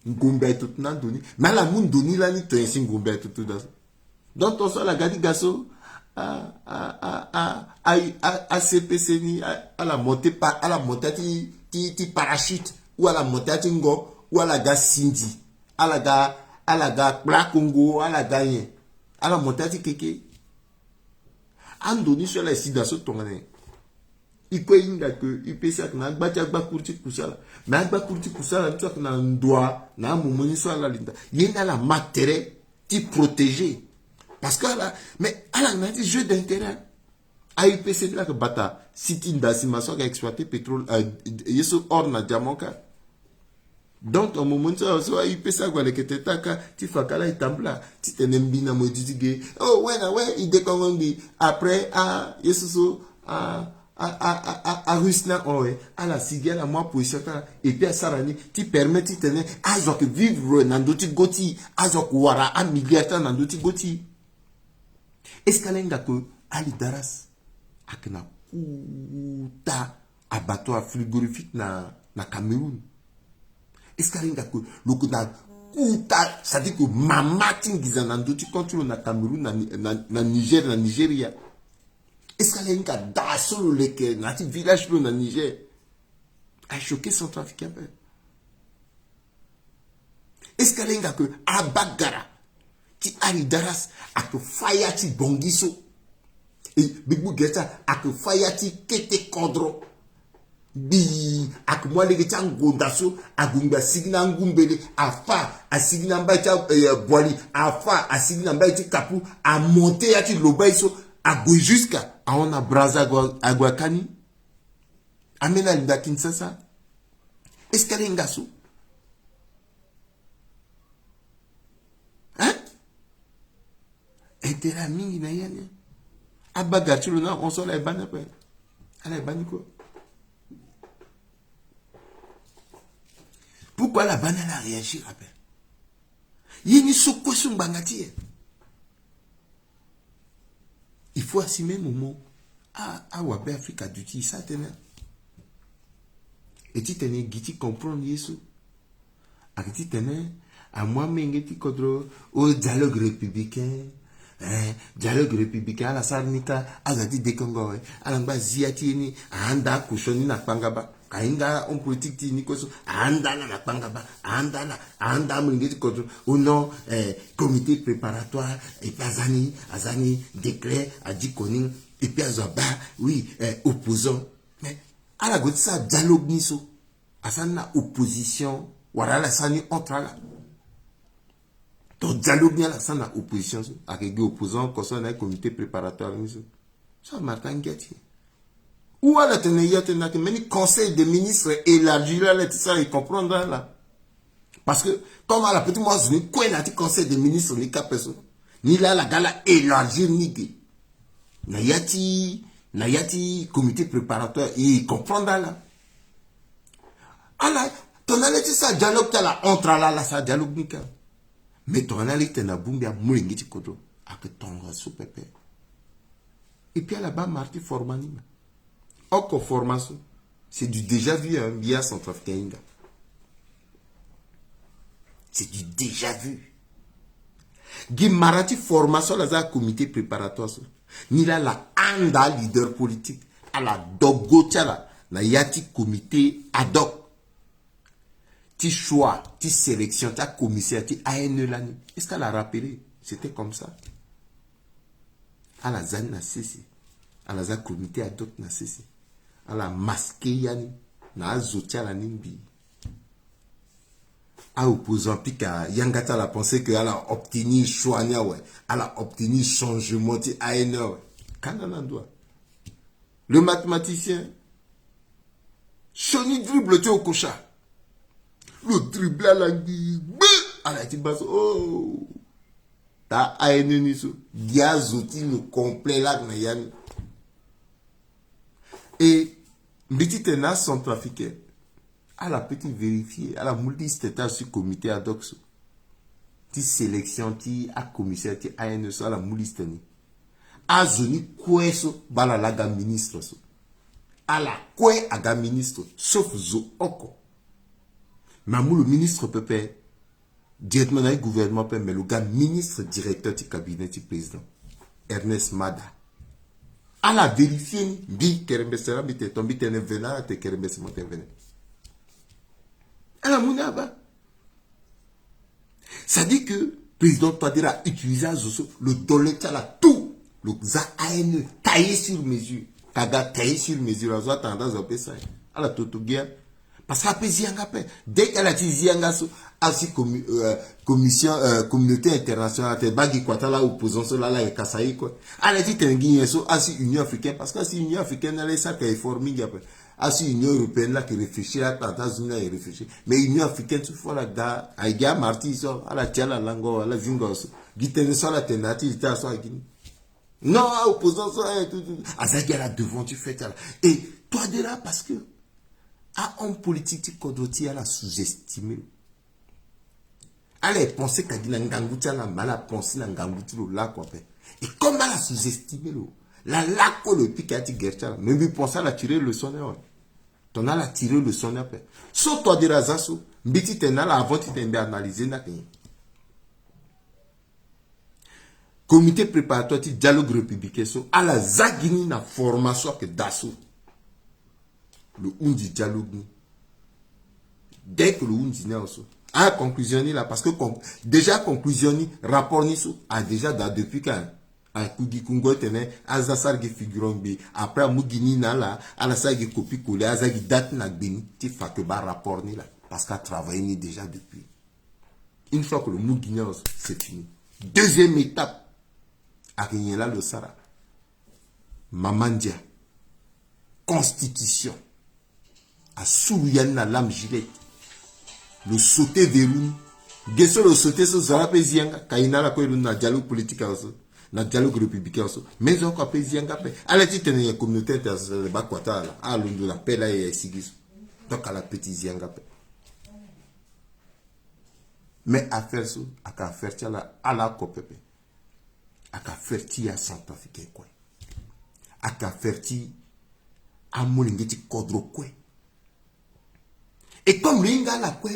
Gobe tout nandoni. Mais la mundo ni la ni te insin gobe tout dans. Donc, on sort la gadi gasso à CPC ni à la montée par à la montée ti parachute ou à la montée tingo ou à la gaz Cindy à la gars Black Congo à la gagne à la montée ti keke. Andoni sur la sida so tongane iko inga que ipesa na gbacha gba kurti kusala na gba kurti kusala tu na ndwa na mumoni so la linda yena la matériel ti protéger parce que là mais à la dit jeu d'intérêt à IPC là que bata siti ndasima so ga exploiter pétrole yeso or na diamonka. Donc, au moment où tu as eu ça, tu fais qu'à la table, tu t'es n'embina modifié. Oh, ouais, il déconne. Après, Yesuso, Rusna, à la cigale, à moi, pour ça, et puis à Sarani, tu permets, tu tenais, à Zok vivre, Nandoti Goti, à Zok Wara, à Migliata, Nandoti Goti. Est-ce qu'elle a que Ali Daras, à Kena, Kouta, abattoir frigorifique na Cameroun? Est-ce qu'il y a que le coup ça dit que maman tingiza nandoti contrôle na Cameroun na Niger na Nigeria. Est-ce qu'il y a un d'assaut le na village na Niger a choqué son trafiquant? Est-ce qu'il y a que Abagara ti Ali Daras a que Fayati Bongiso et Bigou Geta a que Fayati Kete Kodro bi ak moi les gens gondaso agumba signa ngumbele afa asigna mbacha boali afa asigna mbacha kapu a monter ya ti lobaiso a go jusqu'à on a braza aguakani amena linda Kinshasa. Est-ce qu'elle ngaso intérêt mingi na yane abagati le na on so la bana pe ala bani quoi. Pourquoi la banane a réagi rappel? Yini soko sumbangati. Il faut assumer mon mot. Ah wabe Africa duty ça tenait. Et tu tenais giti comprendre yesu. A tu tenais à moi mengeti kodro au dialogue républicain. Dialogue républicain la sarnika azadi de Congo alamba ziati ni anda kushoni na pangaba kainga on politique ti nikoso anda na pangaba anda mengeti kodro ou non comité préparatoire et puis azani décret a dit koning et puis azaba oui opposant mais à la gauche ça dialogue niso asana opposition voilà la sani entre là. Donc, dialogue bien là, ça n'a opposition, avec des opposants, comme ça, on a un comité préparatoire, ça, Martin Gatti. Ou alors, tu as un conseil des ministres élargi là, tout ça, ils comprennent là. Parce que, comme à la petite moi, je n'ai quoi, il a dit conseil des ministres, ni qu'à personne. Ni là, la gala élargir, ni gay. Nayati, comité préparatoire, ils comprennent là. Alors, ton allé, ça, dialogue, là, entre là, ça, dialogue, ni qu'à. Mais ton analyse na bumbia mouringi kodo ak tonga sous pépé. Et puis là-bas Marty formani. Encore formation. C'est du déjà vu hein, via Centrafricain. C'est du déjà vu. Guy Marati formation là comité préparatoire. Ni là la anda leader politique à la dogotia là na yati comité ad hoc. Ti choix, ti sélection, ta commissaire, ti ANE l'année. Est-ce qu'elle a rappelé? C'était comme ça. À la ZAN na cessé. À la ZAN comité ad hoc na cessé. À la masqué yani. Na azotia la nimbi. À opposant pika, Yangata la pensé qu'elle a obtenu choix, ouais. Elle a obtenu changement, ti ANE, ouais. Kanana doit. Le mathématicien. Choni dribble, tu au cocha. Le dribble à la guille. À la tibas. Oh. Ta aïne niso. Diazoti le complet là. Et. Petit na centrafricain. À la petite vérifier. À la multi-stétage sur comité ad hoc. Ti sélection. Ti à commissaire. Ti aïne so. À la multi-stétage. A zoni kwe so. Bala laga ministre so. À la kwe aga ministre. Sauf zo oko. Mamou le ministre peut faire directement dans le gouvernement, mais le gars ministre directeur du cabinet du président, Ernest Mada. À la vérifier, bi kerembesera bi te tombi tene vena te kerembesema te vena. À la mounaba. Ça dit que le président Touadéra a utilisé le dollar là tout, le ZAN taillé sur mesure, kaga taillé sur mesure, la zone tendance à faire ça. À la totogia. Parce qu'après, dès qu'elle a dit Zianga, aussi commission, communauté internationale, t'es bagi quoi, t'as là, opposant, cela là, et Kassaï, quoi. Elle a dit, t'es un guignol, aussi Union africaine, parce que si Union africaine, elle est ça, qu'elle est formée, après. Aussi Union européenne, là, qui réfléchit, là, t'as une là, réfléchit. Mais Union africaine, tu vois, la gars, Aïga, Marty, ça, à la tia, la langue, à la zingos, guitene, ça, la tenati, t'as ça, non, opposant, ça, et tout, à ça, là, devant, tu fais, là. Et, toi, de là, parce que, à un politique qui a sous-estimé. Elle a pensé qu'elle a ngangouti la mal pensé ngangouti là quoi. Et comme elle a sous-estimé la laco le pic a dit gercha même il pensait à tirer le son ton a tiré le son après. Sauf toi de razaso, mbiti tenala avant tu t'es analysé na kenye. Comité préparatoire du dialogue républicain so à la zagini na formation que dasso. Le undi dialogue. Dès que le undi n'est aussi. A conclusionné là, parce que déjà conclusionné, rapport niso a déjà depuis quand a Kugi Kungo tenait, a Zasargi figurant B, après a Mugini na là, a la sagi copie collée, a Zagi date na bini, ti fa que ba rapport ni là, parce qu'a travaillé ni déjà depuis. Une fois que le Mugini c'est fini. Deuxième étape, a gagné là le Sara. Mamandia. Constitution. A Souyan na lame gilette. Le sauté verrou. Gesso le sauté sur Zarape Zianga. Kaina la koy na dialogue politique also. na dialogue républicain so mais on peut zianga pe ala ti tene communauté internationale ba kwata la a lundu la pe la e sigis donc ala petit zianga pe mais affaire so aka affaire ti ala ko pepe aka affaire ti a centrafricain quoi aka affaire ti a molingeti kodro quoi et comme l'inga la quoi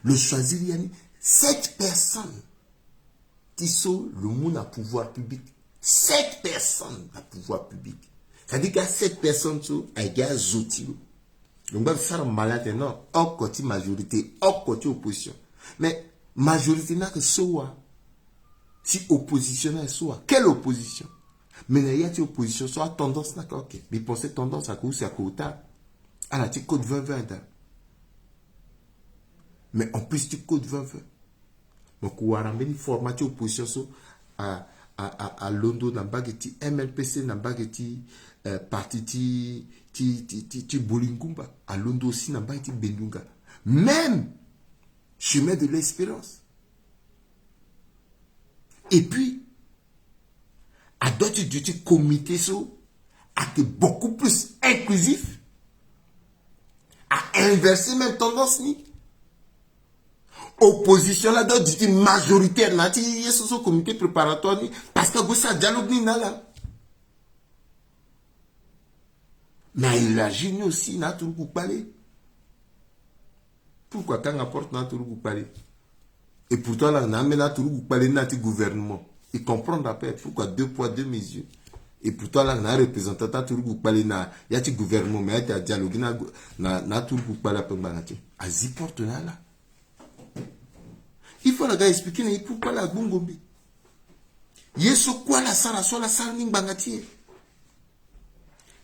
le choisir yani 7 personnes qui sont le monde à pouvoir public. 7 personnes à pouvoir public. C'est-à-dire qu'il y a 7 personnes qui ont un zoti. Donc, on va malade, non. Au côté majorité, au côté opposition. Mais majorité n'a que soit. Si opposition est soit. Quelle opposition? Mais il y a une opposition, soit tendance n'a ok. Mais pour cette tendance à cause, c'est à côté. À la petite code 20-20. Mais en plus, tu code 20-20. Donc, on a une formation opposition à Londres, dans bageti MLPC, dans bageti parti ti Bolingumba, à Londres aussi, dans bageti Bendunga. Même chemin de l'espérance. Et puis, à d'autres du comité à être beaucoup plus inclusif, à inverser même tendance ni. Opposition là donc du majoritaire na ti yeso comité préparatoire ni parce que vous ça dialogue ni na là mais il agit aussi na tout pour parler pourquoi quand apporte na tout pour parler et pourtant là na mais na tout pour parler na ti gouvernement il comprend après pourquoi 2 poids 2 mesures et pourtant là na représentant ta tout pour parler na ya ti gouvernement mais ya dialogue na tout pour parler après banati azi porte là il faut la gars expliquer pourquoi la Gungombe. Yeso quoi la sala soit la sala n'ingbangatie.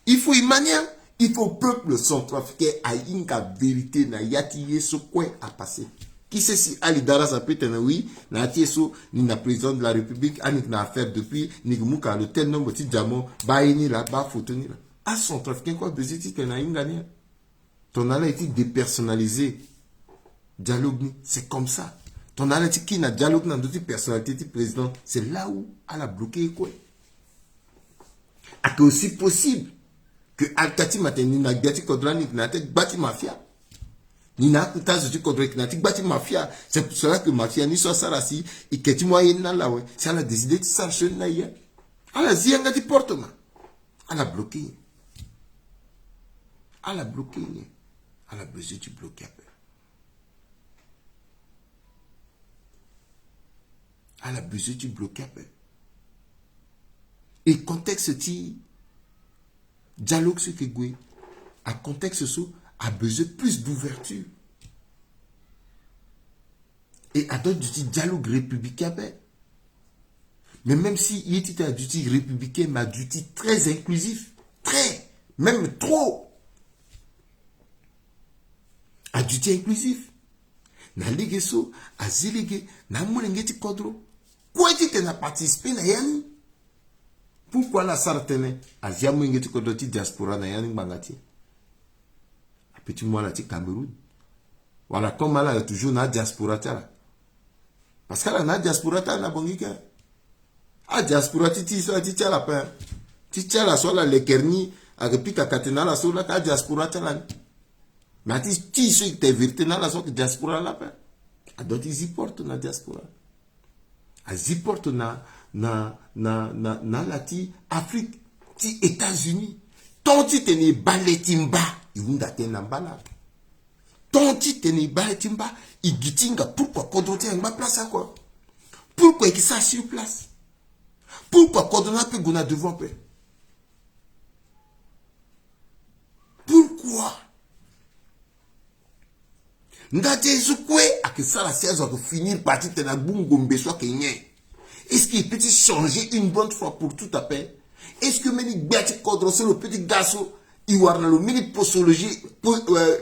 Il faut une manière, il faut peuple centrafricain à inga vérité na yati yeso quoi a passé. Qui sait si Ali Dara ça peut être oui, na yati yeso ni na président de la République, anik na affaire depuis, ni mouka le tel nombre de diamants, ba ni là, ba photo ni là. À centrafricain quoi besoin de na inga ni. Ton ala été dépersonnalisé. Dialogue c'est comme ça. Ton analyse qui n'a dialogue dans d'autres personnalités du président, c'est là où elle a bloqué quoi. C'est aussi possible que Al-Kati Mateni n'a gati kodrani n'a été bâti mafia. Ni n'a pas été kodrani n'a été bâti mafia. C'est pour cela que mafia ni soit sarasi et que tu moyen n'a là ouais. C'est elle a décidé de s'arracher là hier. Elle a dit un portement. Elle a bloqué. Elle a bloqué. Elle a besoin de bloquer. Elle a besoin de bloquer. Et contexte ti dialogue ce que gwe à contexte so a besoin plus d'ouverture. Et à d'autres du dialogue républicain. Mais même si il était un duty républicain, mais un duty très inclusif, très, même trop. Un duty inclusif. Na ligue so, a zilige, na moulengeti kodro. Quoi dit que n'a participé na yani? Pourquoi la sartene a jamais ngeti kodoti diaspora na yani bangati? A petit moi la ti Cameroun. Voilà comme elle a toujours na diaspora tala. Parce qu'elle a na diaspora tala na bongika. A diaspora ti so ti tala pa. Ti tala so la lekerni a repika katena la so la ka diaspora tala. Mais ti so te vérité na la so que diaspora la pa. A doti zi porte na diaspora. A zi porte na lati Afrique ti États-Unis. Ton ti teni baletimba iwunda tena mbala. Ton ti teni baletimba igitinga pourquoi kodrote ngba place quoi. Pourquoi qui ça sur place? Pourquoi kodona pe gona devant pe? Pourquoi? Ndate zukwe a que ça la saison de finir partie de la Gungombe soit kenye. Est-ce qu'il peut changer une bonne fois pour tout à fait? Est-ce que meni bête kodro le petit garçon il y a le mini posologie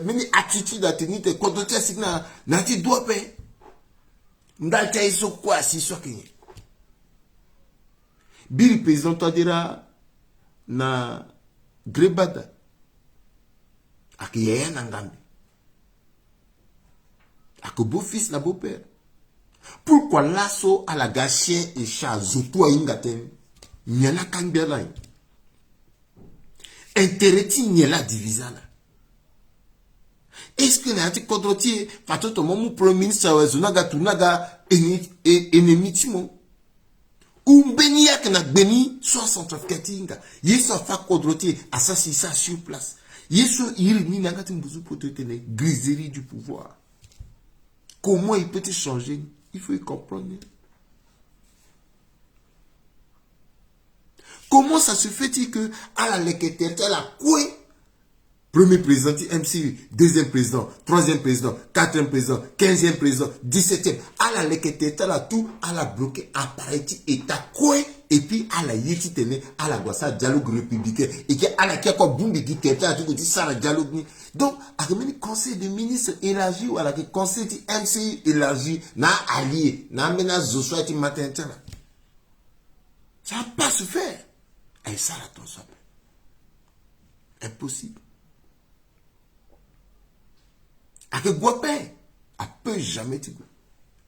mini attitude à tenir te kodro tia signa na ti doit pe. Ndate zukwa si soit kenye. Biri président tadira na Grebada akiyaya na ngambi. Que beau-fils, la beau-père. Pourquoi l'assaut à la gâchée et chat zoto à ingaten? Nyala kangbela. Intereti nyala divisala. Est-ce que n'a ti kodrotie fatoto momu premier ministre wazunaga tunaga ennemi timo? Umbeni yak na beni soit centrafricain. Yeso fa kodrotie assassin ça sur place. Yeso il ni nagati mbuzu pototene griserie du pouvoir. Comment il peut te changer? Il faut y comprendre. Comment ça se fait-il que à la lekete la quoi? Premier président MCU, deuxième président, troisième président, quatrième président, 15e président, 17e. À la lekete la tout, à la bloqué, appareil état quoi? Et puis à la yeti tene, à la gossa dialogue républicain. Et qui à la kia quoi boumbi qui teta, tout dit ça la dialogue. Donc, à le conseil de ministre élargi ou à la conseil de MCU élargi, na allié, na mena zoswa ti matin. Ça va pas se faire. Et ça la ton sop. Impossible. Avec Guapé, à peu jamais tu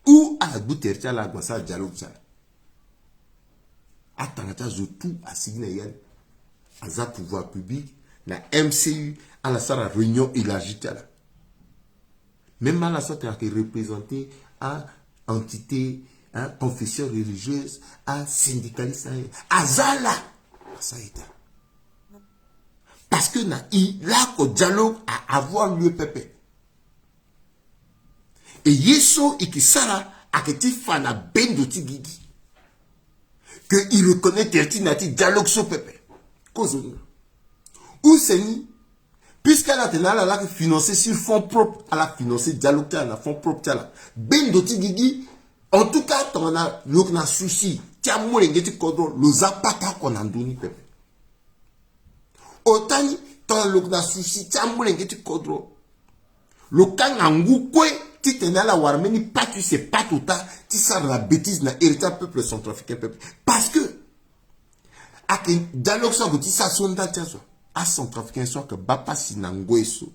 ou à la bouteille, tu as la gossa dialogue. Attends, tu tout à signer à za pouvoir public, la MCU, à la salle réunion élargie. Même à la sorte qui est représenté à entité, à confession religieuse, à syndicaliste, à Zala. Ça a été. Parce que là, le dialogue à avoir lieu, pépé. Et Yeso et qui sara a été fana ben d'outil gigi. Que il reconnaît qu'il a dit dialogue sur pépé. Cause où c'est ni, puisqu'elle a la financé sur fonds propres, elle a financé dialogue à la fonds propres. Ben d'outil gigi, en tout cas, on a le souci. Tiens, moi, les kodro, le zapata qu'on a donné pépé. Autant, tant le souci, tiens, moi, les kodro. Le kangangu kwe, tu tenais la warmeni, pas tu sais pas tout ça, tu sais la bêtise na héritage peuple centrafricain peuple. Parce que, à que dialogue soit que tu sais sonda tia so, à centrafricain soit que bapa si nangoeso,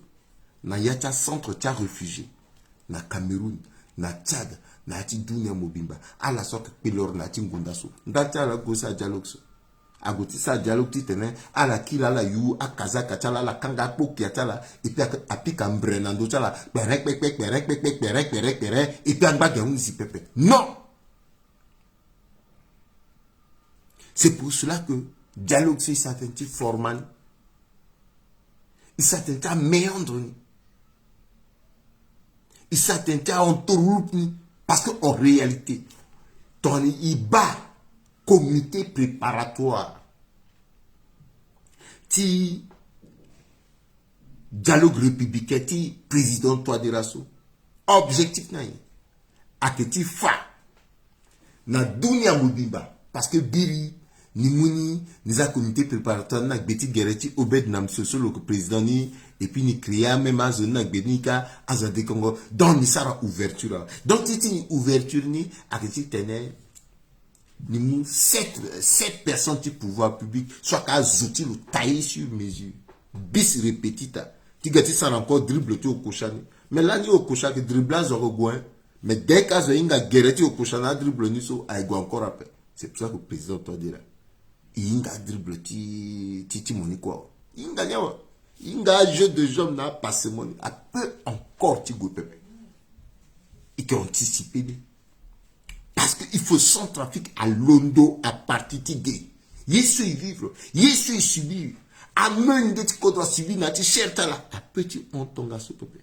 na yacha centre tia réfugié, na Cameroun, na Tchad, na ati dunia mobimba, à la sorte que pelor na ati ngundaso, ndatia la gosa dialogue so. Agoti sa dialogue ti tene ala kila la yu a kazaka chala la kanga pokia chala et puis a pika mbrenando chala perek et puis amba gauni si pepe. Non. C'est pour cela que dialogue c'est certain formal. Il s'attend à méandre. Il s'attend à entourloupe parce que en réalité ton iba comité préparatoire ti dialogue républicain ti président toi de raso objectif na a que ti fa na dunia mobimba parce que biri ni muni ni a comité préparatoire na beti gereti obed nam solo que président ni et puis ni créa même à zone na benika azade Congo donc ni sera ouverture donc ti ouverture ni a que ti tenait ni 7 personnes du pouvoir public, soit qu'à zouti le tailler sur mesure. Bis répétita. Tu gâtis ça encore dribble au cochani. Mais là, ni au cochani que dribblage au goin. Mais dès qu'à zoinga guerreti au cochani, dribble ni so, aïe encore après. C'est pour ça que le président t'a dit là. Il a dribble ti moni quoi. Il a jeu de jambes n'a pas ce moni. A peu encore ti go pepe. Il t'a anticipé. Parce qu'il faut son trafic à Londo à partir de Yesu y vivre, Yesu y subir. À même de ce qu'on doit subir, n'a-t-il cher là. À petit on tombe à ce peuple.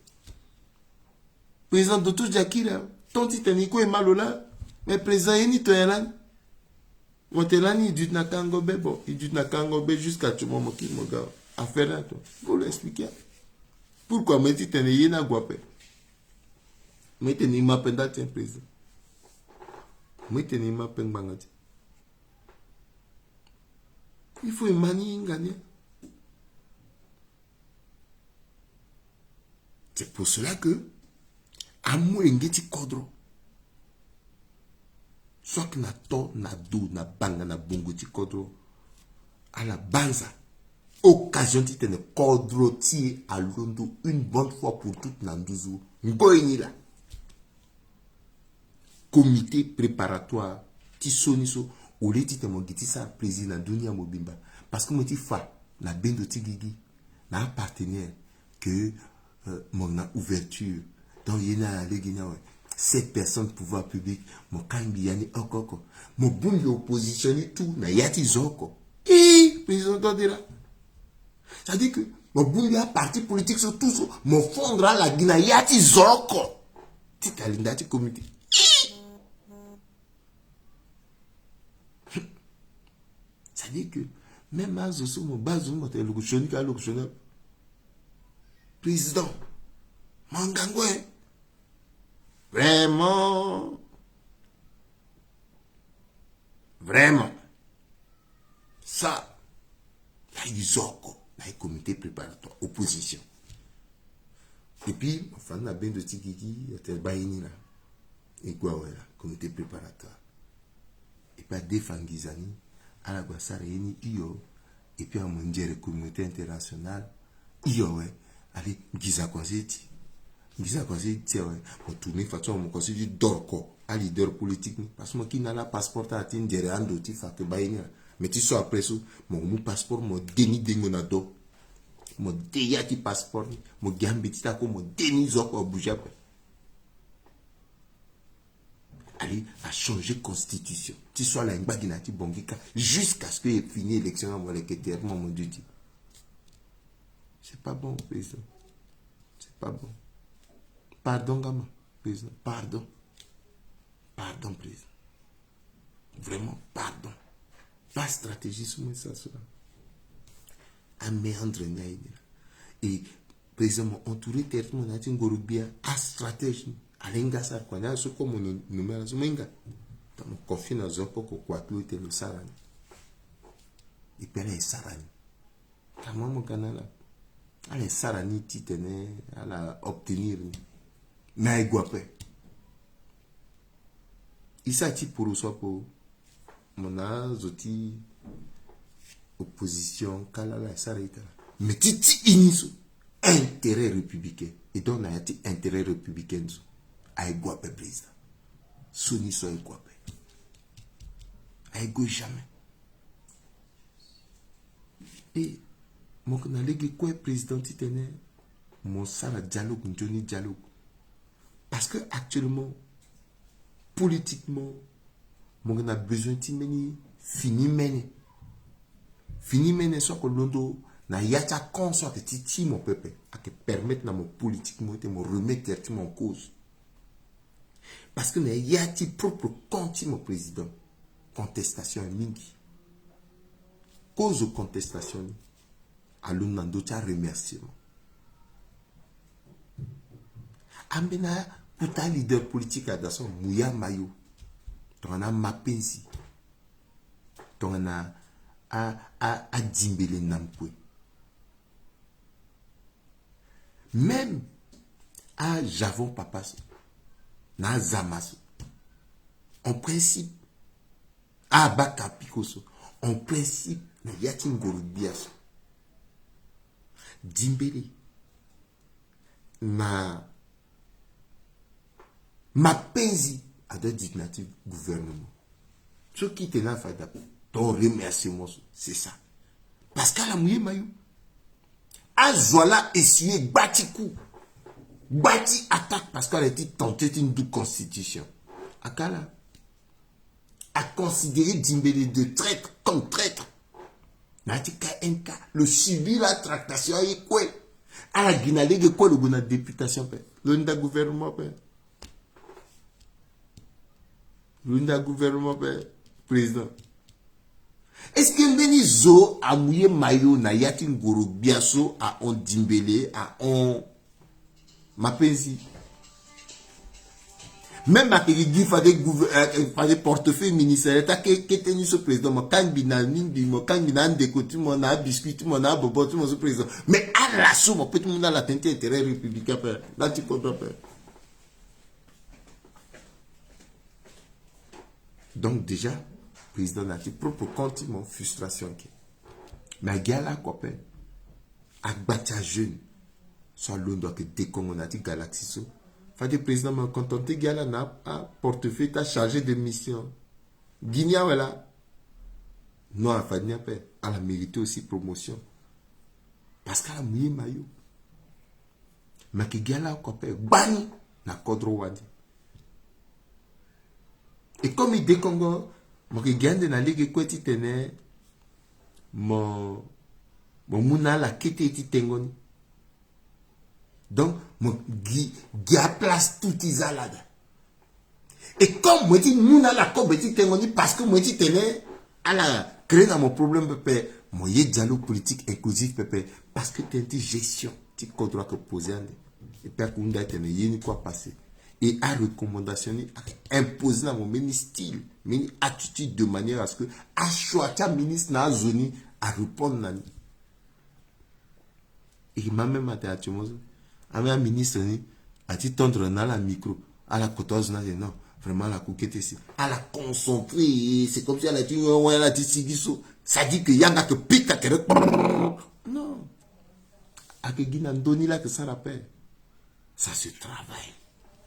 Président de tout Jakira, ton titre Nico est mal là. Mais président Yeni Toyalan. Montelani, il dit na kangobe, bon, il dit na kangobe jusqu'à tu mon qui mon gars. Affaire là, toi. Pour l'expliquer. Pourquoi me dit t'en est na guapé? Mais t'en est ma penda tiens président. Il faut une manie gagner. C'est pour cela que amour ngeti kodro. Soit que na to, na do, na banga, na bongo ti kodro. À la banza. Occasion ti tene kodro ti à Londo une bonne fois pour toutes nanduzu. Ngoini là. Comité préparatoire ti soniso au lieu de mon giti ça président dunia mobimba parce que moi tu fa na bendo tigigi na partenaire que mon ouverture donc il y a les Guinéens 7 personnes pouvoir public mon kambi yani okoko mon boum oppositionné tout na yati zoko président de là ça dit que mon boum a parti politique sur tout ça mon fondra la Guinée yati zoko tu calinda tu comité ça dit que même à ce moment bazou mon le président Mangangwe vraiment ça là ils ont là comité préparatoire opposition et puis enfin on a bien de tikiki tel baini là et quoi ouais là comité préparatoire et pas défangizani à la guasare ni io et puis à mon dire communauté internationale io ouais allez giza kwazeti ouais on tourner façon mon conseil dorko à leader politique parce que moi qui n'a la passeport à tin dire ando ti fa que baini mais tu sois après ça mon passeport mon déni dengonado mon déya ti passeport mon gambi ti ta ko mon déni zoko bouger allez à changer constitution tu sois là ngba ti bongika jusqu'à ce que fini élection moi les termes mon dieu c'est pas bon président c'est pas bon. Pardon, gamin, président. Pardon. Pardon, président. Vraiment, pardon. Pas stratégie sur moi, ça. Un méandre, et président, entouré terre, mon a dit gorubia, à stratégie. Alenga ça, quoi, n'a ce comme mon numéro, ce menga. Dans mon conflit, dans un peu, quoi, tout était le saran. Il perdait le saran. Comment mon canal, allez, sarani, titane, à la obtenir. Mais il s'agit pour soi pour mon zoti opposition kalala sarita mais titi iniso intérêt républicain et donc na yati intérêt républicain ay guape président soni so ay guape ay go jamais et mon na legi quoi président titene mon sala dialogue njoni dialogue. Parce que actuellement, politiquement, on a besoin de fini mener. Fini mener soit que l'on na yata consort de titi mon peuple à que permettre na mon politiquement de me remettre en cause. Parce que na yati propre compte mon président contestation mingi. Cause de contestation à l'on a remerciement. Ambena puta leader politique à dason Mouya Mayo. Ton a Mapenzi. Ton a Dimbele Nampwe. Même à Javon Papas. Na Zamas. En principe. À Baka Picoso. En principe. Na Yatin Gorubias. Dimbele. Na Mapenzi à des dignitaires gouvernement. Ce qui te n'a fait ton remerciement, c'est ça. Parce qu'à la mouille maillot, à Zola essuyé batikou, bati attaque parce qu'elle a été tentée d'une double constitution. Akala a considéré Dimbele de traître comme traître. Natika Enka, le subir la tractation et quoi? À la Guinée, de quoi le députation, le gouvernement, le gouvernement président. Est-ce que Benizo a mouillé maillot na yatin goro biaso à on Dimbele à on Mapenzi? Même à qui fallait portefeuille ministériel, t'as que tenu ce président, mon canbina nindi, mon canbina décotu, mon a biscuit, mon a bobo, mon ce président. Mais à la somme, on peut tout le monde a la tente intérêt républicain, là tu comprends pas. Donc déjà, le président n'a pas propre compte mon frustration. Mais gala copain, à battre jeune, soit l'on doit que dès qu'on a dit galaxie so. Le président m'a contenté, gala n'a pas portefeuille, t'as chargé de mission. Guinea, voilà. Non, à Fania Père, elle a mérité aussi promotion. Parce qu'elle a mouillé maillot. Mais qui gagne là, copain, bani, na kodro wadi. Et comme il dit Congo, moi qui gagne dans la ligue, quoi, tu tenais, mon mouna la kete ti tengoni. Donc, mon gars place tout isa là. Et comme moi dis mouna la kobe ti tengoni parce que moi dis tenais à la créer dans mon problème pépé, moi y dialogue politique inclusif pépé parce que tu as gestion, tu dois que poser et puis kunda tenais y ni quoi passer. Et à recommandation, à imposer dans mon même style, même attitude de manière à ce que à choisir ministre na zone à répondre nani. Et m'a même attaché moi un ministre ni a dit tendre dans la micro à la 14 non vraiment la coquette ici à la concentrer c'est comme si elle a dit ouais elle a dit sigiso ça dit que yanga que pique à terre non à que guina doni là que ça rappelle ça se travaille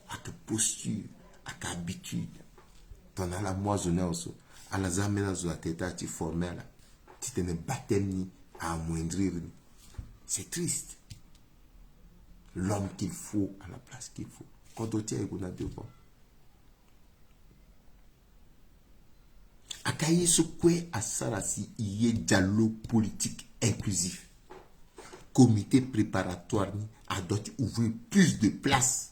à que posture à qu'habitude t'en as la moisonnée aussi à la zamena sur la tête tu formé là tu te ne baptême ni à amoindrir c'est triste. L'homme qu'il faut à la place qu'il faut. Quand on tient, on a deux fois. Akaye Sokwe à Sarasi, il y a dialogue politique inclusif. Comité préparatoire a doit ouvrir plus de place.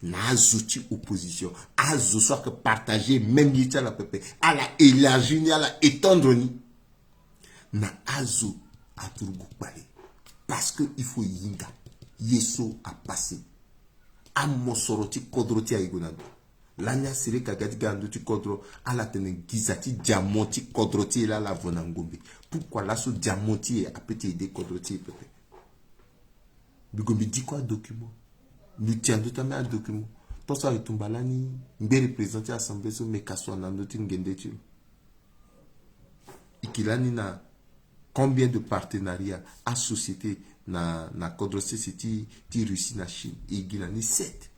Na zouti opposition. A soit que partager même l'État la peuple. À la élargir, à la étendre ni. Na azo a tout parler. Parce que il faut yinga. Yeso a passé. A mosoroti kodroti a igonado. Lanya sire kagati gando ti kodro. A la tene gizati diamonti kodroti la la vonangombe. Pourquoi là ce diamonti a peut aider kodroti pepe. Bigombi dit quoi document? Nous tiens notamment un document. Pour ça, il tombe là ni. Mbe représenter l'assemblée sur mes cassois n'andoti ngende tu. Ikilani na. Combien de partenariats à société na kodrose ti Russie na Chine et Guinée 7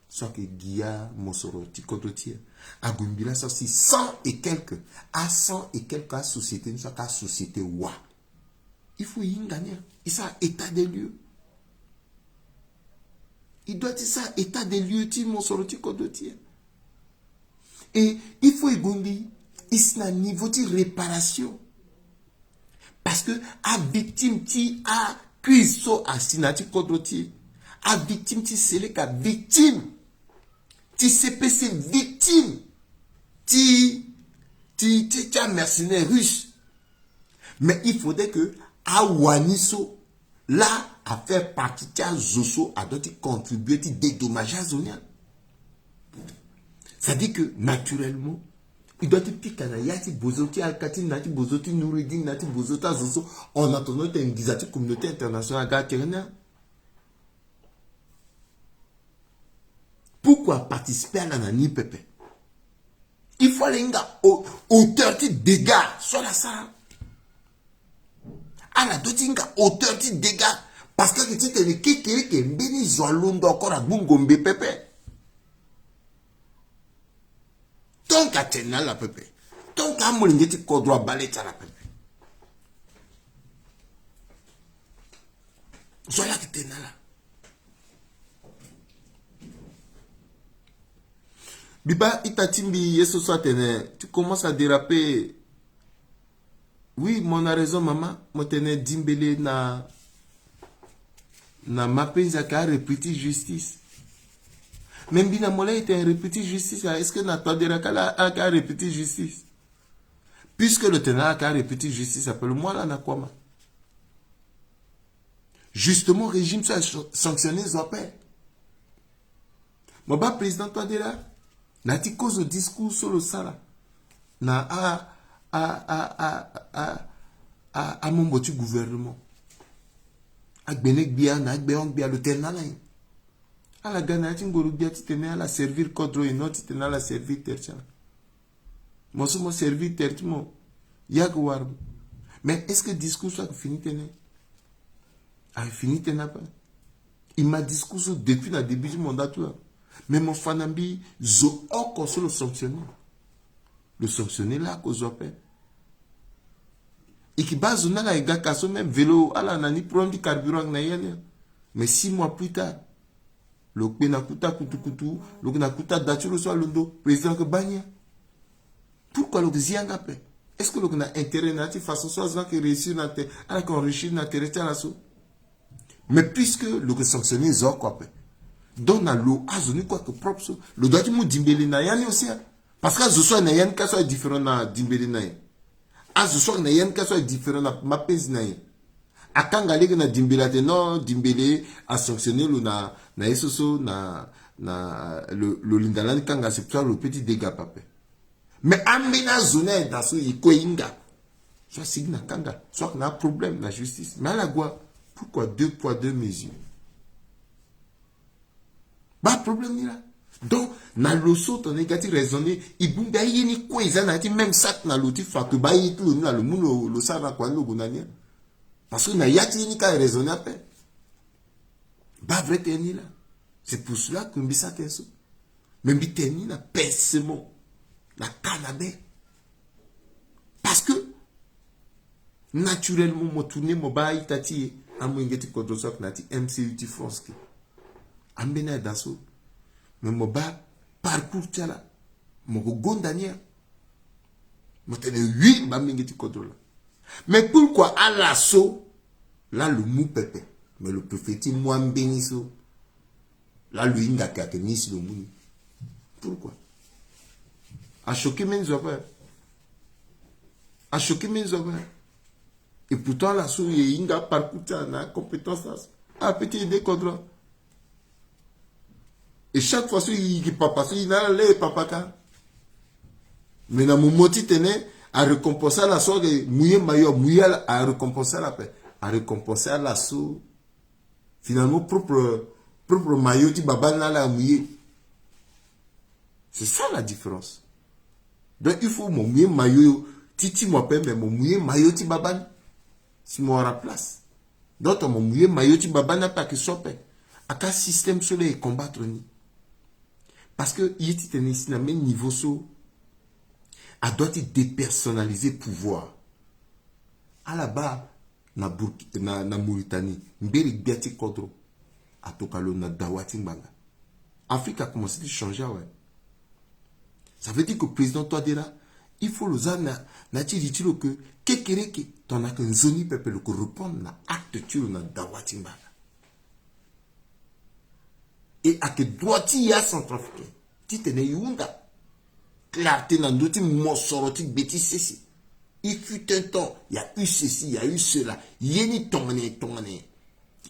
soit que Guia Mosoro ti kodrotia à Gumbila ça c'est 100 et quelques à 100 et quelques sociétés soit qu'à société wa il faut y gagner et ça état des lieux il doit dire ça état des lieux ti Mosoro ti kodrotia et il faut y gombi il na niveau de réparation. Parce que à victime ti a cuiso à sinati kodroti à victime ti seleka victime ti CPC victime ti mercenaire russe. Mais il faudrait que à Waniso là à faire partie de Zoso à d'autres contribuer à dédommager à Zonia. Ça dit que naturellement il doit être piqué à Yati Bozoti Alkati Nati Bozoti Nouridin Nati Bozota Zoso en attendant une guisati communauté internationale à Gaterna. Pourquoi participer à l'anani Pepe? Il faut aller auteur de dégâts sur la salle. À la dotinga auteur de dégâts parce que tu te dis que Mbeni Zoualondo encore à Bungombe Pepe. Tant qu'à tenir la peuple, tant qu'à mourir, tu dois balayer la peuple. Sois là qui tenir là. Biba itatimbi yeso soit tenir. Tu commences à déraper. Oui, mon a raison, maman. Moi tenir dimbele na ma penzaka répéter justice. Même bien Mola était un répété justice. Est-ce que Natadera a répété justice? Puisque le tenant a répété justice, appelle-moi là, Nakwama. Justement, régime soit sanctionné, Zopé. Mon bas président Tadera, n'a dit cause au discours sur le sala. Na à mon botu gouvernement. A Benek Bia, na Beong Bia, le tenant là. À la Ghana, tu tenais à la servir contre une autre, tu tenais à la servir tertiaire. Moi, je me servi tertiaire. Yagouar. Mais est-ce que le discours soit fini tenait? Ah, fini tenait pas. Il m'a discours depuis le début du mandat. Mais mon fanambi, zo encore sur le sanctionner. Le sanctionner là, cause de paix. Et qui base on a la gars qui même vélo, ala nani problème de carburant na yene. Mais 6 mois plus tard, le penakuta kutu, le penakuta daturo soit londo, président que bagna. Pourquoi le zianga pe? Est-ce que le a intérêt natif façon soit que réussir na te, ala qu'on réussit na terre la so? Mais puisque le sanctionné zor quoi pe. Donc na lo azoni quoi que propre so, le doit mu dimbeli na yani aussi. Parce que je sois na yani ka soit différent na dimbeli na yani. Je sois na yani ka soit différent na ma pèse na yani. Akanga lege na dimbela te non dimbele a sanctionné le na esoso na le lindalan kanga c'est plutôt le petit dégât papa. Mais amena zone dans ce iko inga. Soit signa kanga, soit na problème la justice. Mais la quoi pourquoi 2 poids 2 mesures? Pas problème ni là. Donc na loso ton négatif raisonner ibumba yeni ko izana ti même sac na loti fa que ba yi tout na le muno lo sa na kwa lo gonania. Parce que na yati ni ka raisonner après. Pas vrai teni là. C'est pour cela que mbisa tenso. Mais mbi teni na pesemo na canabé. Parce que naturellement mo tourner mo ba itati amu ngeti kodro sok nati MCUT force ki. Ambena daso. Mais mo ba parcours tala. Mo go gondania. Mo tene 8 ba ngeti kodro là. Mais pourquoi à l'assaut, là le mou pépé, mais le prophétique moi bénisso, là le inga qui nis le mou. Pourquoi? A choqué mes oeuvres. A choqué mes œuvres. Et pourtant l'assaut il inga parcours na compétence a petit idée contre. Et chaque fois il papa il n'a les papa. Mais dans mon moti tenait à récompenser la sorte de mouiller maillot, mouiller à récompenser la paix, à récompenser l'assaut. Finalement, propre maillot, tu baba n'a la mouiller. C'est ça la différence. Donc il faut mon mouiller maillot, titi moi paix, mais mon mouiller maillot, tu baba, si moi à la place. Donc mon mouiller maillot, tu baba n'a pas que soit paix. À quel système sur les combattre ni? Parce que il est ici dans le même niveau so. A doit dépersonnaliser pouvoir. À la bas, na Mauritanie, mberi biati kodro, a tokalo na dawati mbanga. Afrique a commencé à changer, ouais. Ça veut dire que le président Touadéra, il faut le zan na ti ditilo que kekereke ton a qu'un zoni pepe le répondre na acte tu na dawati mbanga. Et à que droiti ya centrafricain, ti tene yunda. Clarté dans d'autres monsorotiques bêtises. Il fut un temps, il y a eu ceci, il y a eu cela. Yéni tourné.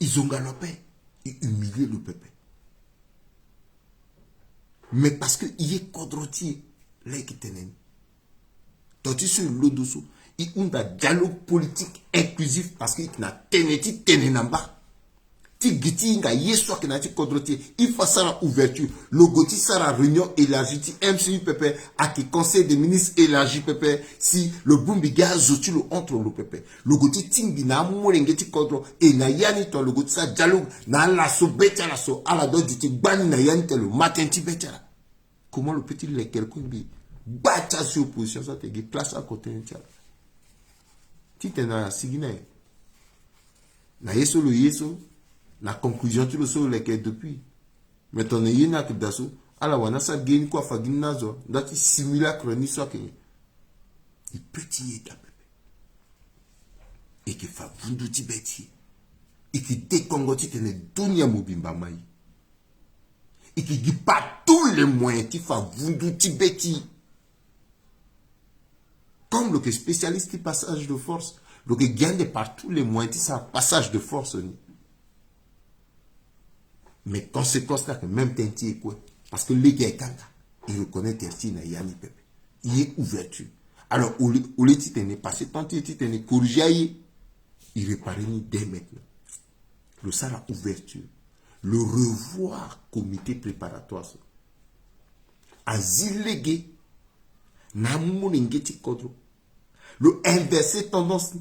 Ils ont galopé et humilié le peuple. Mais parce que il est quadrotier, là qui tenait. Tandis sur le dessous, il y a un dialogue politique inclusif parce qu'il n'a tenu namba. Il faut ça ouverture. Le goti sera réunion élargie. MCU Pepe à qui conseil des ministres élargi Pepe si le bumbiga zotu le entre le Pepe. Le goti tingi na mouringeti kodro et na yani to le goti sa dialogue na la so betia la so à la dot du bani na yani le matin ti betia. Comment le petit le quelqu'un bi bacha sur opposition ça te place à côté tiens. Ti tena sigina. Na yeso le yeso. La conclusion, tu le sais, lesquels depuis. Mais ton ayé n'a que d'assaut. Alors, on a ça gagne quoi, fagin nazo. Dans ce simulacre, ni soit que. Il petit est à peu. Et qui fait vundu tibeti. Et qui décongoti tene dunia mobimba maï. Et qui dit pas tous les moyens qui fait vundu tibeti. Comme le spécialiste du passage de force. Le qui gagne par tous les moyens qui ça passage de force. Mais conséquence là que même Tenti est quoi? Parce que les gars il reconnaît Tenti na yani pepe. Il est ouverture. Alors au lieu de passer tant il est corrigé, il répare ni dès maintenant. Le sara ouverture. Le revoir comité préparatoire. Azilégué na moulingeti kodro. Le inverser tendance.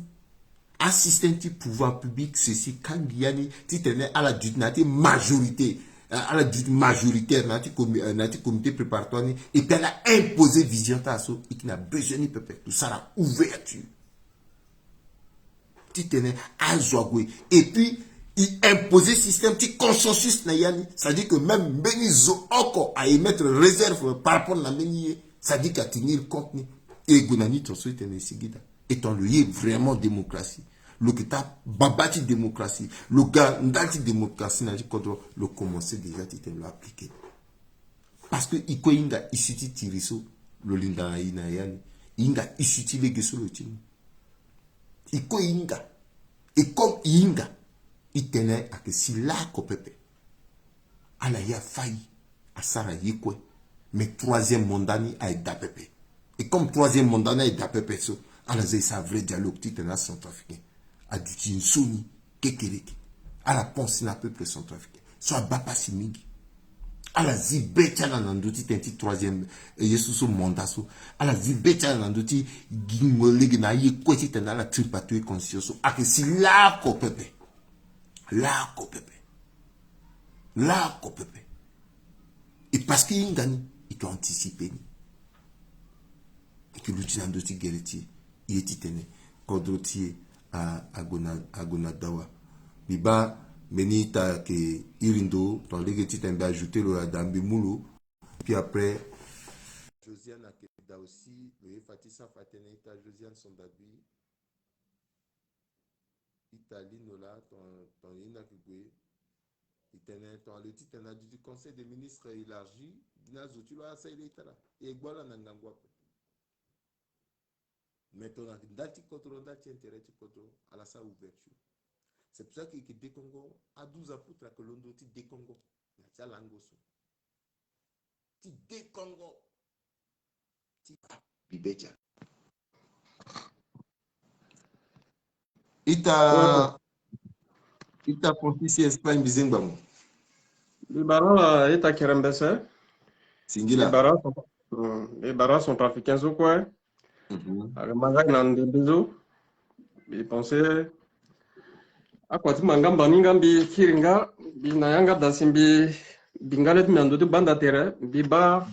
Assistant du pouvoir public, ceci, quand Guyani, tu tenais à la majorité, à la majoritaire, dans comité préparatoire, et puis elle a imposé vision à ça, et qui n'a besoin de peuple. Tout ça, la ouverture. tu tenais à Zouagoué. Et puis, il imposait système, petit consensus, c'est-à-dire que même Benizo encore à émettre réserve par rapport à la Beni, c'est-à-dire qu'à tenir compte. Et Gounani, ton souhait, étant le vraiment démocratie. Le kita babati démocratie, le gars ndati démocratie, le commencer déjà, tu l'appliquer. Parce que il inga isiti tiriso le linda ina yani inga isiti le geso le tino iko inga et comme inga il tenait à que si la copepe ala ya failli à Sara yekwe mais troisième mondani a dapepe et comme troisième mondani a dapepe so ala zay sa vrai dialogue titena centrafricain a du tinsoni kekereke ala pense na peuple centrafricain soit bapa simigi ala zibecha na nandoti tenti troisième yesusu mondaso ala zibecha na nandoti gingolegi na ye kweti tena la tripatue conscioso ake si la kopepe et parce qu'il ngani il peut anticiper et que l'outil nandoti gereti il est titene kodroti a agonadawa biba Menita que Irindo, dans les petits t'aimes ajouter le Adambe Moulou. Puis après, Josiane a aussi, le Fatissa Fatenita, Josiane Sondabui, Italie Nola, ton Ina Kugwe, ton le titre du Conseil des ministres élargi, Dinazo, tu l'as essayé là, et voilà Nangangwa. Maintenant, Dati Kotro, Dati intérêt à la sa ouverture. C'est pour ça que des Congo, à 12 à poutre que l'on doit des Congo. Il y a l'angosso. Des Congo. Bibeja. Ita Pontici Espagne Bizengamo. Libara ita Kerembese. Singila. Libara sont africains ou quoi? Magak nan bizo. Ils pensaient. Akwati mangamba ningambi kiringa binayanga dasimbi bingalet miandotu banda terre biba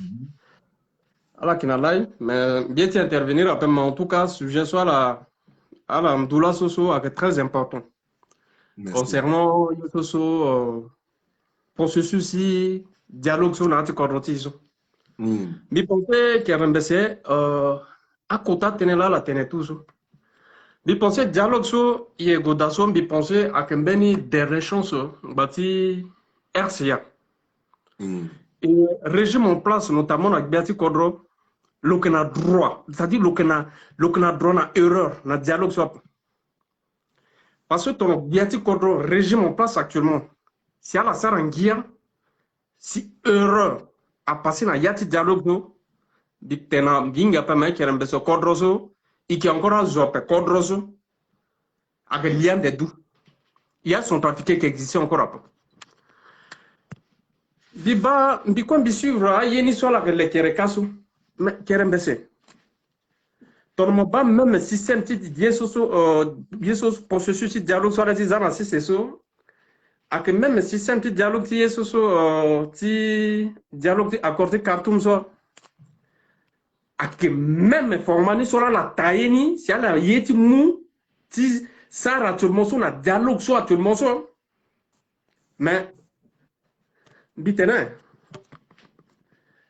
ala kinalai mais bien intervenir après en tout cas sujet soit la mdoula soso est très important. Merci. Concernant soso processus si dialogue sur nanti korotiso bi pensé kerembese à kota tenela la tenetuso. Bi pensé dialogue so yego daso bi pensé à kembeni des chances bati RCA. Et régime en place notamment avec Biati Kodro l'okena droit, c'est-à-dire l'okena droit na erreur na dialogue so. Parce que ton Biati Kodro régime en place actuellement si à la sarangia si erreur a passé na yati dialogue no bi tena ginga pa mai kerembeso Kodro so et qui encore un zope Kodroso avec lien des doux. Il y a son trafiqué qui existe encore après. Biba, bikon bisura, yeni soit la le kerekasu, mais kerembese. Ton ba même système ti yeso processus de dialogue soit les armes c'est ça. Avec même système de dialogue ti yeso ti dialogue accordé Khartoum soit. Avec même formani sur la taïni, si elle a yeti mou, si ça rate sur la dialogue soit tout le monde. Mais, bitene,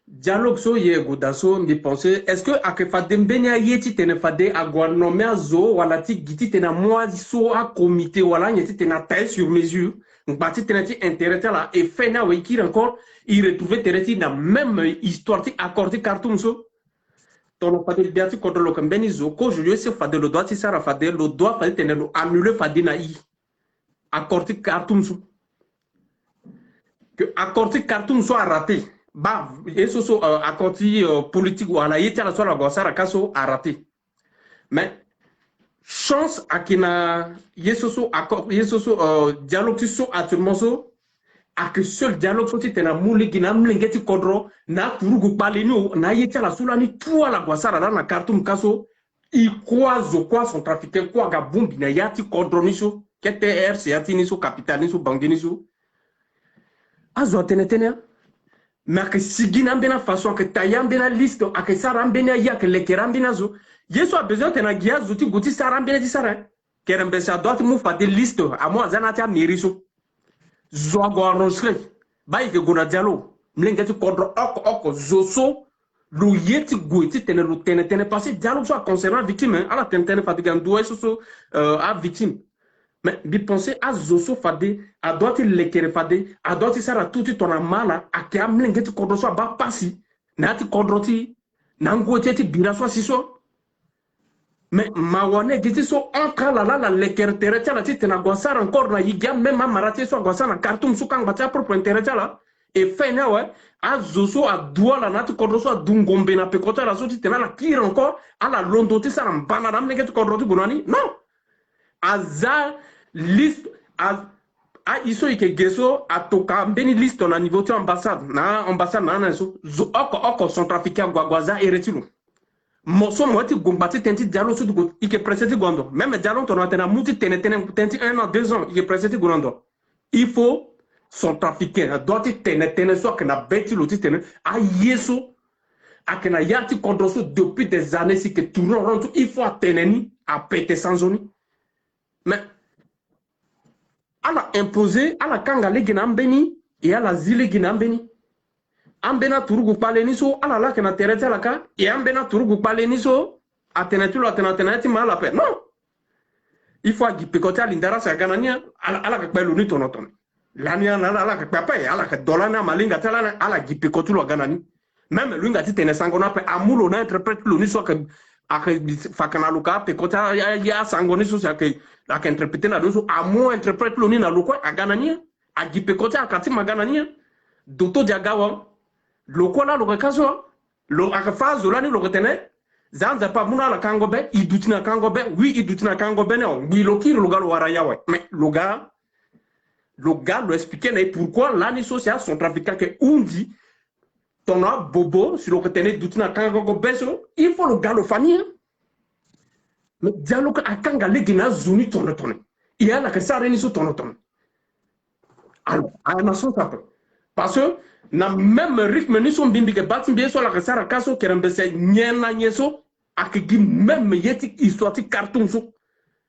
dialogue so ye godaso, mi pense, est-ce que à que fadem benya yeti tene fade à guanome à zo, wala ti giti tena moi so à comité, wala yeti tena taille sur mesure, bati tena ti intérêt là, et fait na wiki encore, il retrouve tena na même histoire ti accordé Khartoum so. Ton fade biati contre le kambenizo ko je sais fade le droit sara fade le droit fade tenelo annuler fade na i accordi Khartoum sou que accordi Khartoum soit raté ba eso so accordi politique wala yeti la so la gosara kaso a raté mais chance akina yeso so accord yeso so dialogue so actuellement so a que seul dialogue sorti tena muli gina mlingeti kodro na kurugu palenu na yeta la sulani trois la gwasara na Khartoum kaso i quoi son trafiqué quoi ga bombi na yati kodro niso KTR c'est yati niso capital niso bangi niso azo tenetene mais que sigina bena façon que tayam bena liste a que saram bena ya que le keram bena zo yeso a besoin tena gia zoti goti saram bena di sara kerembesa doit mu fa de liste amo zanata miriso zo go enregistrer bayi ke gona dialo mlengeti kodro oko zoso lu yeti goiti tene lu tene passé dialogue soit concernant victime ala tene fatigan doit so a victime mais bi penser à zoso fade a doit le kere fade a doit sara tuti tona mala a ke mlengeti kodro so ba passi nati kodroti nangoti bira so siso mais mawane giti so ankala la lekere tere chala ti tena gosara encore na yiga même marati so gosana cartoon so kan batia propre intérêt chala e fena ouais a zoso a doa la nati kodroso a dungombe na pekota la so ti tena la kire encore ala londo ti sara mbana ram nege ti kodroti gunani non aza liste a iso ike geso a toka mbeni liste na niveau ti ambassade na so zo oko son trafiqué gwagwaza eretilo moso moti gombati tenti dialo so dugo ike preseti gondo même dialo to na muti tenti 1 an 2 ans ike preseti gondo il faut son trafiqué doit tene so que na beti lo tene a yeso a que na yati condroso depuis des années si que tourne rond il faut teneni a péter sans zone mais ala imposer ala kangale ginambeni et ala zile ginambeni ambena turugu pale niso ala la que na terete la ka et ambena turugu pale niso atenetulo atenati mala pe non il faut agipekota lindara sa ganania ala ka pelo ni tonoton lania ala ka papa ala ka dolana malinga tala ala gipekotulo ganani même lunga ti tene sangona pe amulo na interprète lo ni so que fakana luka pekota ya sangoni so sa que la ka interpréter na do so amu interprète lo ni na luko aganania agipekota akati maganania doto diagawa lokola lo kaso lo akafa zolani lo tene zanza pa muna la kangobe idutina kangobe oui idutina kangobe no oui lo kiro lo galo waraya ouais mais le gars lo expliquer mais pourquoi l'année sociale sont trafiquants que on dit ton a bobo sur le tene dutina kangobe so il faut le gars lo famille mais dialogue akanga legina zuni ton il y a la que ça reni so ton alors à la nation ça parce que na même rythme ni so mbimbi ke batin bien so la kasara kaso kerembese nyena nyeso akigi même yeti histoire ti cartoon so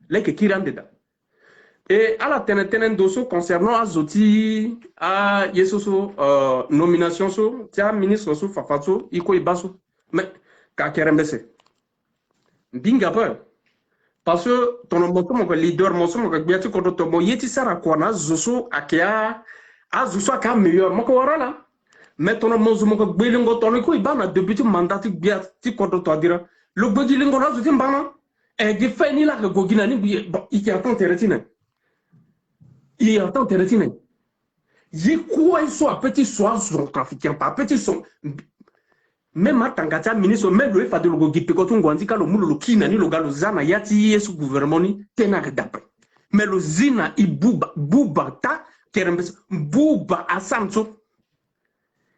leke kirande da et à la tenen dosso concernant azoti a yesoso nomination so tia ministre so fafaso iko ibaso mais ka kerembese binga pa parce que ton mon leader mon so ko biati ko to mo yeti sara ko na zoso akia azuso aka meilleur moko warala maintenant mozo moko gbelingo tono ko ibana depuis mandat biat ti ko to dira lo gbogi lingo na zuti mbana e di feni la ko gina ni bon il attend teretina il attend teretina yi quoi soit petit soit son trafiquant pas petit son même atangata ministre même le fa de logo gipe ko tungwanzi ka lo mulo lo kina ni lo galo zana yati yesu gouvernement ni tena ka d'après mais lo zina ibuba ta kerembes buba asamso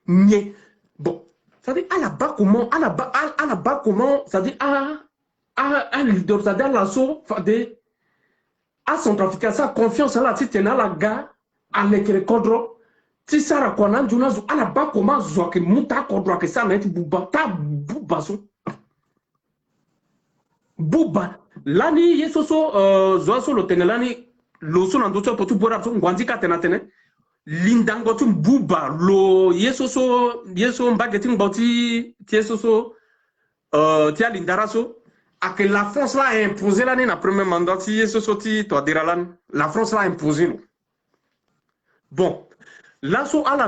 nye bon ça dit à la bas comment ça dit à leader ça dit à l'assaut fade à son trafiquant ça confiance à la titena la gars à l'écrit kodro si ça rakona juna zo à la bas comment zo que muta kodro que ça net buba ta buba so buba lani yesoso zo so lo tenelani lo so nando to potu bora so ngwanzika tenatene lindango tum buba lo yesoso mbageting boti tiesoso tia lindaraso a que la France l'a imposé l'année na premier mandat ti yesoso ti to diralan la France l'a imposé no bon là so ala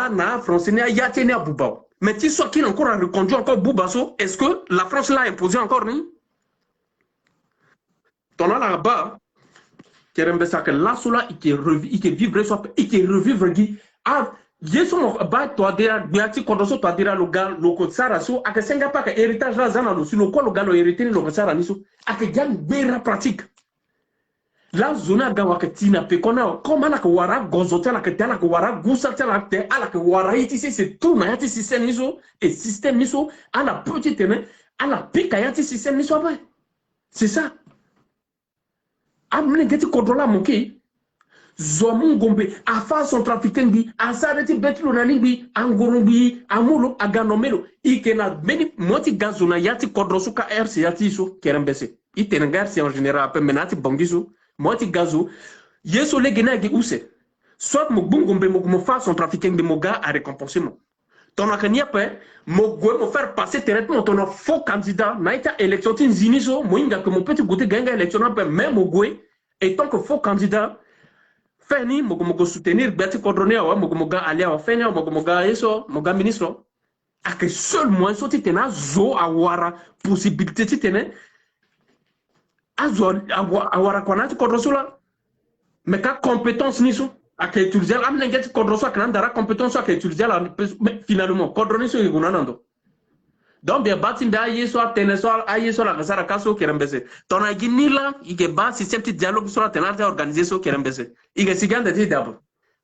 na France ne ya tene buba mais ti so qui encore reconduit encore buba so est-ce que la France l'a imposé encore ni ton ala ba kerembesa que là cela il vivre soit il revivre gi ah yeso ba to dira biati kondoso to dira loga loko tsara so aka senga pa ka héritage la zana lo silo ko loga lo hérité ni loko tsara ni so aka jan bera pratique la zona ga wakatina pe kona koma na ko wara gozote la ka tela ko wara gusa tela te ala ko wara iti c'est tout na yati système ni so et système ni so ala petite ne ala pika yati système ni so ba c'est ça amne geti kodrola moki zomu ngombe afa son trafiquant bi asareti betlo nani bi angorumbi amulo aganomelo ikena meni moti gazuna yati kodrosuka RC yati so kerembese itenengar si en général pe menati bangiso moti gazo yeso le gena gi use soit mo bungombe mo fa son trafiquing de moga à récompenser mo ton akania pe mo go mo faire passer directement ton faux candidat naita élection tin ziniso mo inga que mon petit côté ganga élection pe même mo go et tant que faux candidat feni mo soutenir beti kodronia wa mo ga alia wa feni mo ga yeso mo ga ministre a que seul moyen so ti tena zo awara possibilité ti tena azor awara kona ti kodrosula mais ka compétence niso a que utiliser am lengeti kodroso kana dara compétence a que utiliser la mais finalement kodroniso igunanando donc bien batin da yeso teneso ayeso la kasara kaso kerembese tona ginila ige ba système ti dialogue sur la tenarte organiser so kerembese ige siganda ti dabo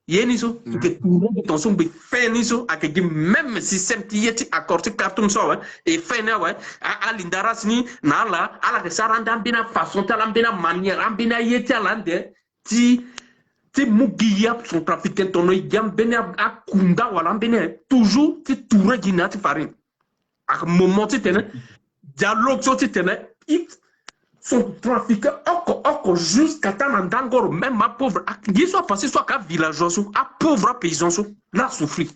yeniso ige tout ton son be feniso a que même système ti yeti accord ti cartoon so et fena wa a lindaras ni na la ala kasara ndambina façon talambina manière ambina yeti alande ti mugiya son trafiquant tono igam bena akunda wala bena toujours ti touré ginati farine à un moment tu tenais dialogue tu tenais ils sont trafiqués encore jusqu'à temps d'angor même ma pauvre ils sont passés soit qu'à villageois à pauvre paysan là souffrir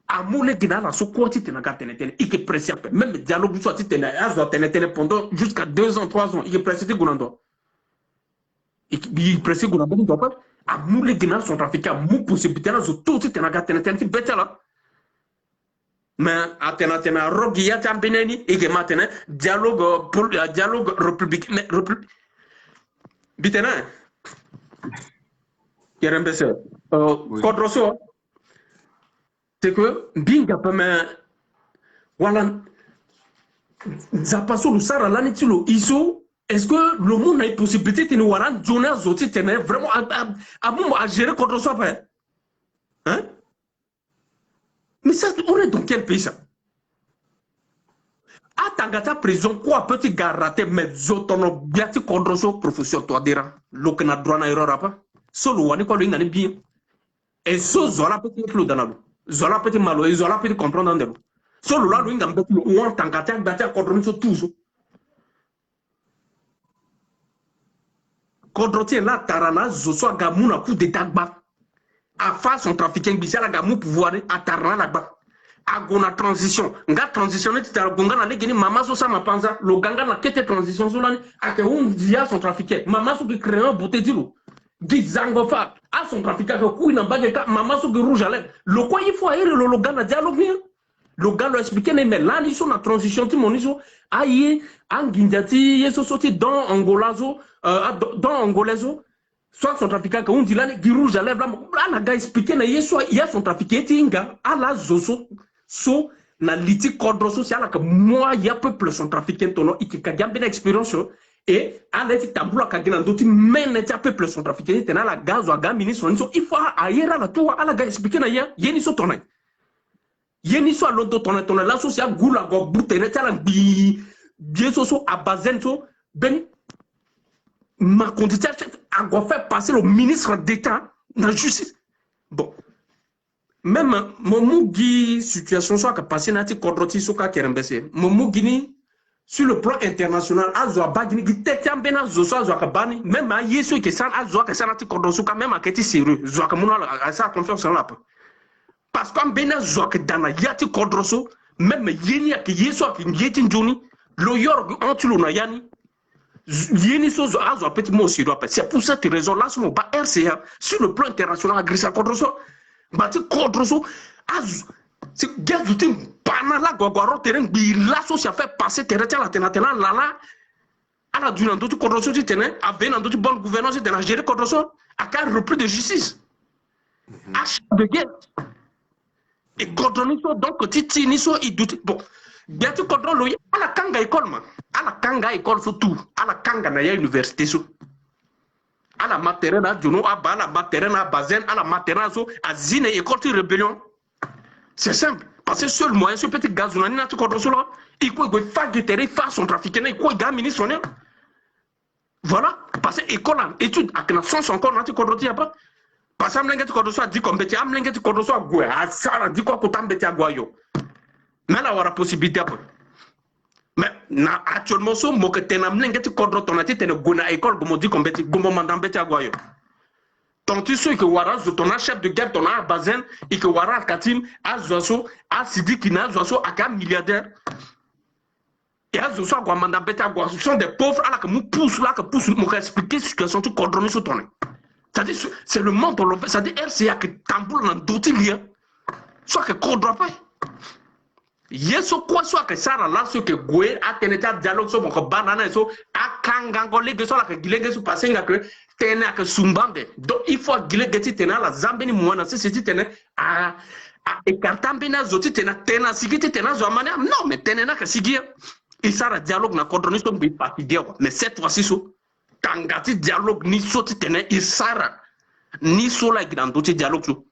à moule gina la so quoi tu tenais gâter tenais il est pressé même dialogue soit tu tenais à soit tenais pendant jusqu'à 2 ans 3 ans il est pressé de gonando il est pressé gonando donc pas à moule gina sont trafiqués à mou possibilité là tout tu tenais gâter tenais bête là mais atena rogi ya tambeneni et que maintenant dialogue pour dialogue républicain bitena kerembese kodroso c'est que binga pas mais voilà ça passe le sara là nitilo iso est-ce que le monde a une possibilité de nous voir journée zoti tenait vraiment à gérer kodroso pas hein. Mais ça, on est dans quel pays ça? Atangata prison, quoi petit garate, mais zotono biati kodroso professeur toi dira. Lokena droit na erreur apa. Solo wani ko linga ni bien. Et so zola petit flou danalo. Zola petit malo, et zola petit comprendre ndelo. Solo la linga mbeti on tangata bata kodroso toujours. Kodrotie la tarana zo so gamuna coup de tagba. À faire son trafiquant bizarre à gamou pouvoir à tarna là-bas à gona transition nga transitionner tu as gonga na legeni mama so ça ma panza le ganga na kete transition so là à que on via son trafiquant mama so qui crée un beauté dilo dizangofa à son trafiquant que couille na bague mama so qui rouge à lèvres le quoi il faut aller le ganga dialogue le gars lui expliquer mais là ils sont na transition ti moniso aïe angindati yeso soti dans angolazo dans angolazo soit son trafiquant que on dit là qui rouge à lèvres là la gars expliquer na yeso il y a son trafiquant tinga à la zozo so na liti cordon social que moi il y a peuple son trafiquant tono iki ka gambe expérience et à l'être tabula ka gina ndoti men na peuple son trafiquant tena la gaz ou ga ministre so il faut ailleurs la toi à la gars expliquer na yeni so tona yeni so londo tona la social gula go butene tala bi bien so à bazen so ben ma condition a faire passer le ministre d'État dans la justice. Bon. Même mon situation soit que passer dans le cadre soka kerembese. Mon Guinée sur le plan international azwa bagini qui tete ambena zoso azwa kabani même à yeso que ça azwa que ça dans le cadre soka même à keti sérieux zwa que mon a ça confiance en la parce qu'en bena zwa que dans la yati cadre so même yeni que yeso que yeti njoni lo yorg antulo na yani yeni so azwa petit mot aussi c'est pour cette raison là sur ba RCA sur le plan international agrisa cadre so bati cadre so az c'est guerre du temps banala gogoro terrain bi la so ça fait passer terrain la tena la ala du nando cadre so tena a ben nando bonne gouvernance de la gérer cadre so a car repris de justice achat de guerre et godoni so donc titi ni so il doute bon biati cadre lo ala kanga école ma ala kanga école so tout ala kanga na ya université so ala matériel na jono aba ala matériel na bazen ala matériel so azine école de rébellion c'est simple parce que seul moyen ce petit gaz on a na cadre so là il faut que faire du terrain faire son trafiquant il faut gars ministre voilà parce que école étude à la science encore na cadre ti pas parce que amlenge cadre so dit comme beti amlenge cadre so gwe a ça dit quoi ko tambeti agwayo mais là wala possibilité après Mais actuellement, so mo que tena mlengeti kodro tonati tena gona école gomo di kombeti gomo mandambeti agwayo. Tant tu sais que wara ton chef de guerre ton a bazen et que wara katim a zoaso a sidi kina zoaso a ka milliardaire. Et à zoaso agwa mandambeti agwa ce sont des pauvres à la que mou pousse là que pousse mo expliquer situation tu kodro mi so toné. C'est-à-dire c'est le monde on c'est-à-dire RCA que tambour nan doti lien. Soit que kodro pas. Yeso kwa so ke sara la so ke gwe ateneta dialogue so ko banana so akanga ngole ke so la ke gilenge so pasenga ke tena ke sumbande donc il faut gilenge ti tena la zambeni mwana si ti tena a ekartambe na zoti tena sigiti tena zo amane non mais tena ke sigia il sara dialogue na kodro ni so mbi patidia mais cette fois-ci so tangati dialogue ni so ti tena il sara ni so la gidandoti dialogue so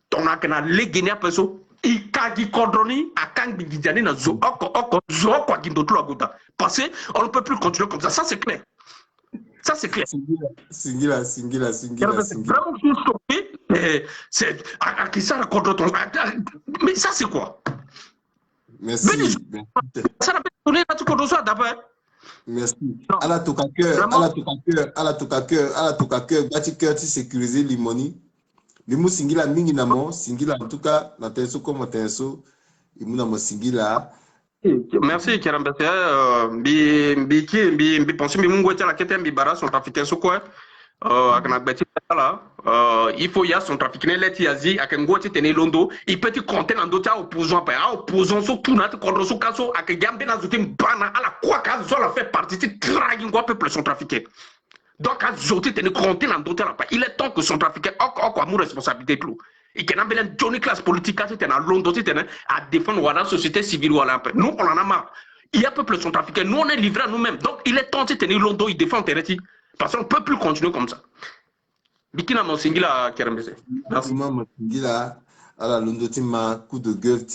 tona ke na legenia peso ikagi kodroni akangi gidjani na zo oko zo kwa gindotu aguta parce on ne peut plus continuer comme ça c'est clair ça c'est clair Singila. vraiment je suis choqué c'est à ça la kodroton mais ça c'est quoi merci ça n'a pas donné à tout kodroso d'abord merci ala tokaker bati cœur ti sécuriser limoni limu singila mingi namo singila en tout cas na tenso comme tenso imuna mo singila merci Kerambete bi penser mi mungo la kete mi bara son trafiquant so quoi akana beti là il faut ya son trafiquant leti yazi akengo ti tene londo il peut te compter dans d'autres opposants so tout na te contre so kaso akegambe na zutim bana ala quoi ka zo la fait partie ti tragi ngo peuple son trafiquant. Donc, à Zoti, tu es compté dans d'autres rapports. Il est temps que son trafiquant ait une responsabilité. Et qu'il y a une Johnny classe politique, tu es dans Londres, tu es à défendre la société civile. Nous, on en a marre. Il y a peuple son trafiquant. Nous, on est livrés à nous-mêmes. Donc, il est temps de tenir Londres, il défend Tereti. Parce qu'on ne peut plus continuer comme ça. Bikina Monsingila Kerembese. Merci. Monsingila, à la Londres, tu m'as coup de gueule,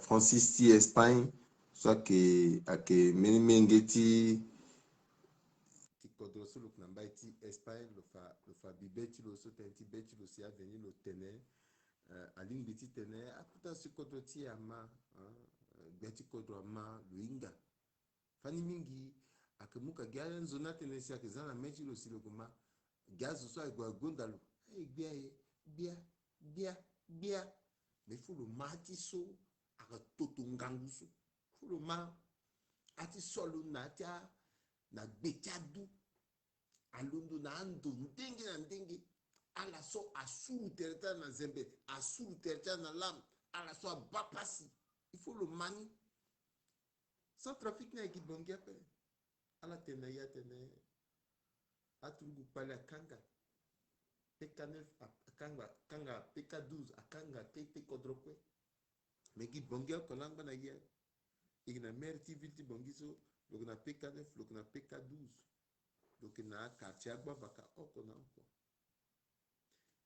Francis, ti Espagne, soit que Meningeti. Kodroso lo namba iti Espagne lo fa bibeti lo so tenti beti lo si aveni lo tene aling beti tene akuta si kodro ti ama beti kodro ama lo inga fani mingi akemuka gya nzona tene si akezana meji lo si lo goma gya zo so agwa gondalo bia mais faut le mati so aka toto ngangu so faut le ma ati solo na tia na gbetiadu alondo na ando ndenge ala so asuru tereta na zembe asuru tereta na lam ala so abapasi il faut le mani sans trafic na ekibongi ape ala tena ya tene atulugu pale akanga PK9 akanga PK12 akanga tete kodrokwe meki bongi akolanga na ye igna mer TV ti bongi so lokuna PK9 lokuna PK12 lokuna quartier agba baka oko na oko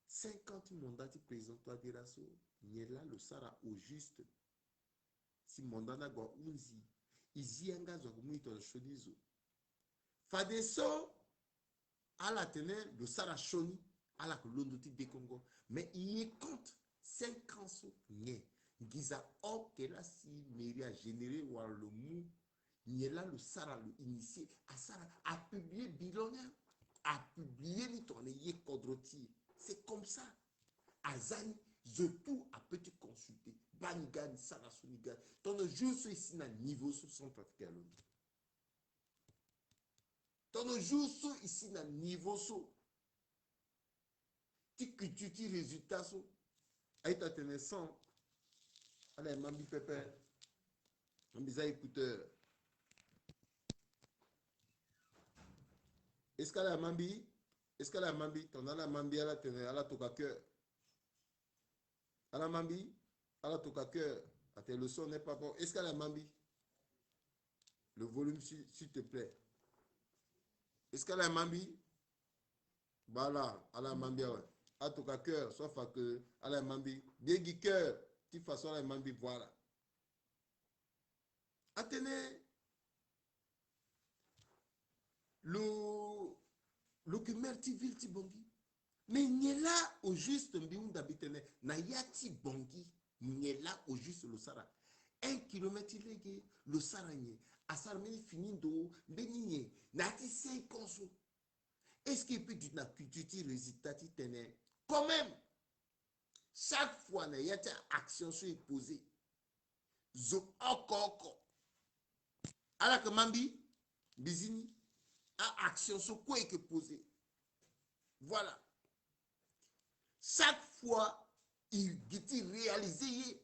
50 mandats de président toi dira so nyela lo sara au juste si mandat na gwa unzi izi anga zo kumito shonizo fadeso ala tene lo sara shoni ala ko londo ti de Congo mais il compte 5 ans so nye giza ok là si mairie a généré war le mou nyela le sara le initié a sara a publié bilan a publié ni ton yé kodroti c'est comme ça azani je tout a petit consulter banigan sara sunigan ton juste ici na niveau sur son pratique ton juste ici na niveau so ti résultat so aita tenessant allez mambi pepe mambiza écouteur est-ce qu'elle a mambi ton ala mambi ala tene ala toka cœur ala mambi ala toka cœur le son n'est pas bon est-ce qu'elle a mambi le volume s'il te plaît est-ce qu'elle a mambi voilà ala mambi ouais à toka cœur sauf que ala mambi biegi cœur ti façon ala mambi voilà atene le gumer ti vil ti bongi mais nyela au juste mbiunda bitene na yati bongi nyela au juste le sara 1 kilomètre illégué, le saragné, à sarmeni finindo, bénigné, nati 5 conso. Est-ce qu'il peut dire que tu résultat, quand même, chaque fois, il y a une action sur posée. Zo oko. Alors que Mambi, Bizini, a action sur quoi est posée. Voilà. Chaque fois, il dit réalisé.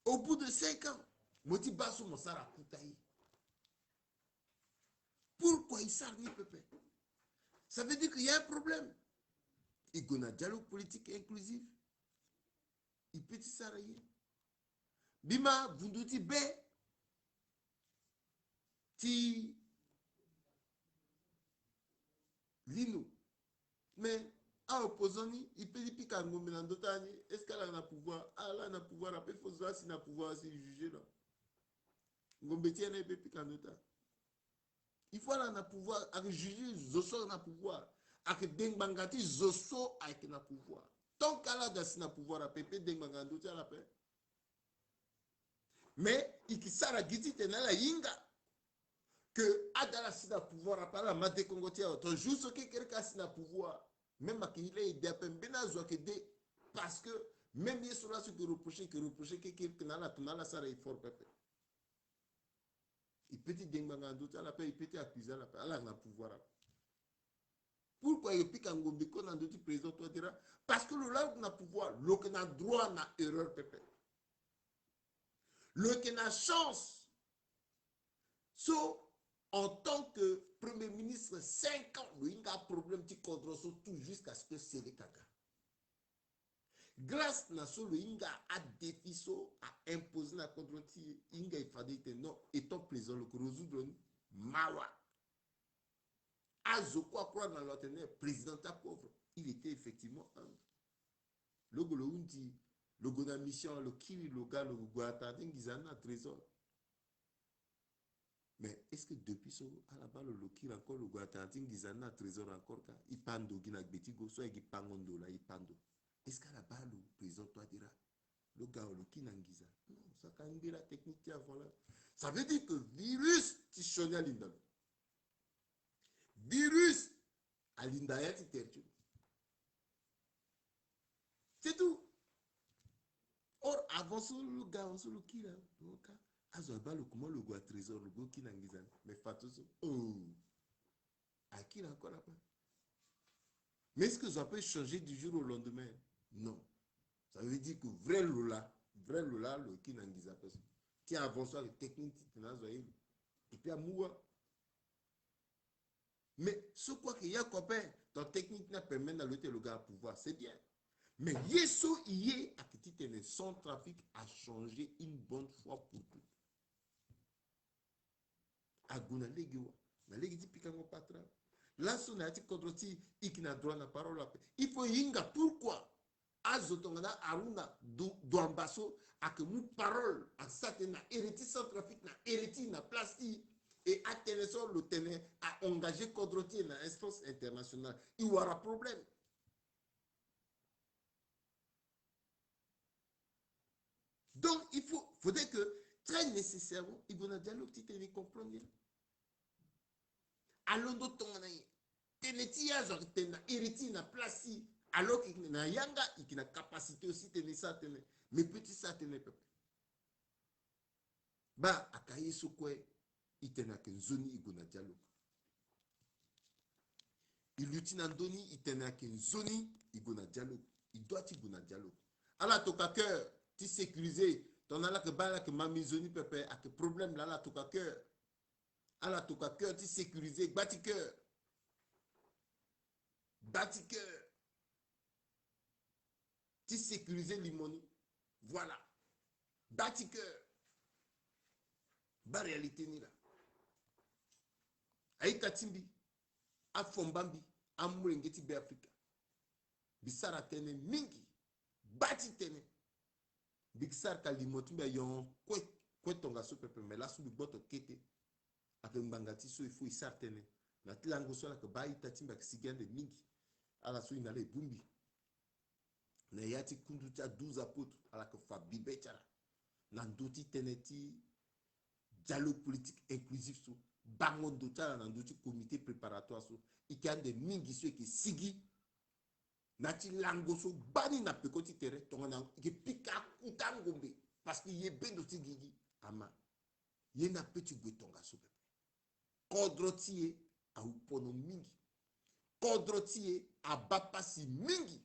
Au bout de 5 ans, Moti Basso Monsara Koutaï. Pourquoi il s'arrête, Pépé? Ça veut dire qu'il y a un problème. Il y a un dialogue politique inclusif. Il peut s'arrêter. Bima, vous nous dites, ti lino. Mais, à opposant, il peut dire qu'il y a un d'autres. Est-ce qu'elle a un pouvoir? Ah, là, elle a un pouvoir. Après, il faut savoir s'il a un pouvoir, s'il juger là. Ngombeti, elle a un d'autres. Il faut aller un pouvoir, avec juger, Zoso a un pouvoir. Avec Dengbangati, Zoso a un pouvoir. Tant qu'elle a un pouvoir, à Pépé, Dengbangati, à la paix. Mais, il y a la yinga. Que Adala Sina pouvoir à part la Mate Congotia, autant juste que quelqu'un Sina pouvoir, même à qu'il ait des Pembenazo parce que même il sera ce que reprocher que quelqu'un n'a la tonala ça est fort pépé. Il peut dire d'autres à la paix, il peut accuser à la paix, à la pouvoir. Pourquoi il pique en Gombeko dans d'autres présidents, toi dira parce que le là n'a pouvoir, le qui n'a droit n'a erreur pépé. Le qui n'a chance. So, en tant que Premier ministre, 5 ans, il y a un problème qui contrôle tout jusqu'à ce que c'est le caca. Grâce à ce que il y a un défi à imposer la contrôle, il y a fallu que non, étant présent, le résoudre mawa. Azoko croire dans l'autre président pauvre, il était effectivement un. Le Golondi, le Gona mission, le Kiri, le gars, le Guata, ils ont un trésor. Mais est-ce que depuis ce à la base le qui encore le Guatantin gizana trésor encore ka ipando gina betigo soit il pangondo là ipando. Est-ce qu'à la base le président toi dira le gars le qui n'angiza non ça quand il la technique avant là ça veut dire que virus tichonne à l'indal virus à l'indaya tertu c'est tout. Or avant ce le gars on se le qui là donc Azoba le comment le goût trésor le goût qui n'angizan mais fatoso oh à qui encore là pas mais est-ce que ça peut changer du jour au lendemain non ça veut dire que vrai Lola le qui n'angiza pas qui avance avec technique et puis à moua mais ce quoi qu'il y a copain ton technique n'a permis d'allouer le gars à pouvoir c'est bien mais yeso y a petit son trafic a changé une bonne fois pour toutes. Aguna legiwa na legi ti pikango patra là son a ti kontroti ikina droit na parole il faut yinga pourquoi azotongana aruna do ambasso a que mu parole a saté na hériti sans trafic na hériti na plasti et a téléson le tenait à engager kontroti na instance internationale il y aura problème. Donc il faudrait que très nécessairement il y a un dialogue qui te comprendre. Alondo tongana ye teneti ya zo tena iriti na place alors que na yanga ikina capacité aussi tenir ça tenir mais petit ça tenir peuple ba akaye sokwe itena ke zoni igona dialogue ilutina ndoni itena ke zoni igona dialogue il doit igona dialogue ala toka cœur ti sécuriser ton ala que ba la que mami zoni peuple a que problème là la toka cœur ala toka cœur ti sécuriser bati cœur cœur ti sécuriser limoni voilà bati cœur ba réalité ni là aika timbi a fombambi a murengeti be Afrika bisara tene mingi bati tene biksar ka limoti be yon kwe tonga so pepe mais là sous le boto kete avec mbangati so il faut isar tene na tilango so la ke ba ita timba kisigande mingi ala so inale bumbi na yati kundu cha 12 apôtres ala ke fa bibe chala nandoti teneti dialogue politique inclusif so bango ndota nandoti comité préparatoire so ikande mingi so ke sigi nati lango so bani na pekoti tere tongana ke pika utangombe parce que yebendo tigigi ama yena petit gwetonga so pepe kodrotie a upono mingi kodrotie a bapasi mingi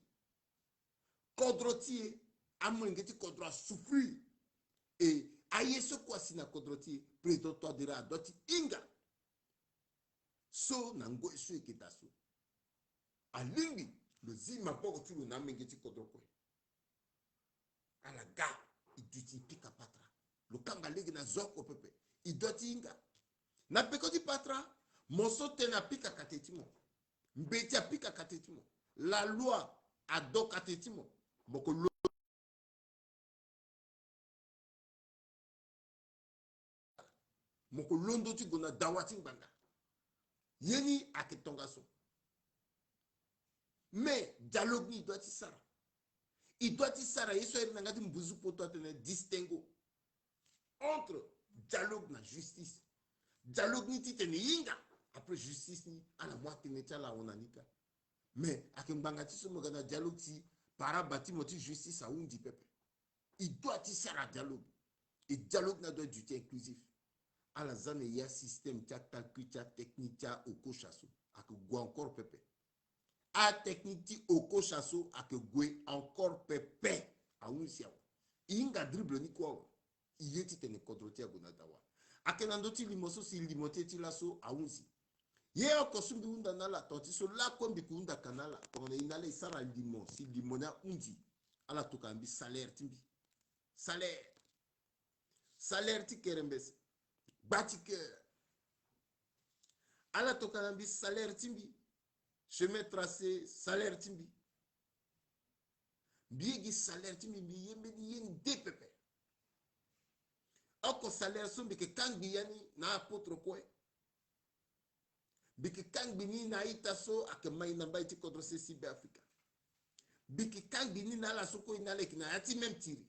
kodrotie a mwengeti kodro souffrir et ayeso kwa sina kodrotie président toi dira doti inga so nango eso eketaso alingi le zima poko tu na mengeti kodroko ala ga iduti pika patra lo kanga legi na zoko pepe idoti inga na pekoti patra moso tena pika katetimo mbeti pika katetimo la loi ado katetimo boko moko londo ti gona dawati ngbanga yeni aketonga so mais dialogue ni doit sara il doit sara yeso eri nangati mbuzu poto atene distingo entre dialogue na justice dialogue ni titene yinga après justice ni ala mwate netala onanika mais akembanga ti so mogana dialogue ti para bâtiment ti justice a undi pepe il doit sara dialogue et dialogue na doit du inclusif ala zane ya système tia calcul tia technique tia oko chasso ak go encore pepe a technique ti oko chasso ak go encore pepe a unsia inga dribble ni ko yeti tene contrôle tia go natawa akenando ti limoso si limote ti laso a unsi ye oko sumbi unda nala tonti so la kombi ku unda kanala on inala isara limon si limona undi ala to kambi salaire timbi salaire ti kerembes Batike ala tokanambi salaire timbi chemin tracé salaire timbi biegi salaire timbi bi yembe ni yen DPP oko salaire so bike kangbi yani na apotro ko bike kangbi ni na itaso akemai na baiti kodro CCB Africa bike kangbi ni na la soko ina leki na ati même tiri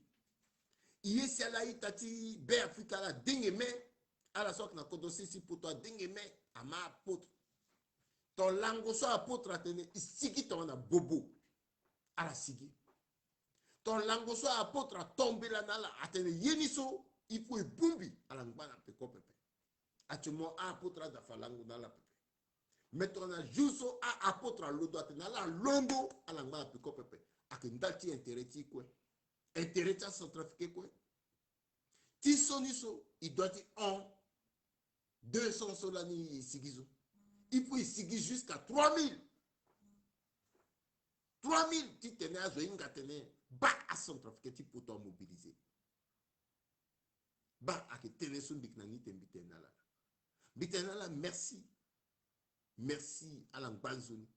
yesi ala itati be Africa la dingue mais ala sok na kodosi si poto dingue me ama apôtre ton lango so apôtre atene isiki ton na bobo ala sigi ton lango so apôtre tomber la nala atene yeniso il faut bumbi ala ngana peko pepe atumo apôtre da falango nala pepe mettre na juso a apôtre lodo atene ala londo ala ngana peko pepe akendati intérêt ti quoi intérêt ta centrafrique quoi ti soniso il doit être en 200 solani sigizo. Il faut sigi jusqu'à 3000. 3000 ti tene azo inga tene ba a centrafrique ti poto mobiliser. Ba a ke tene son bik na ni tembi tenala. Bitenala merci. Merci à l'angbanzoni.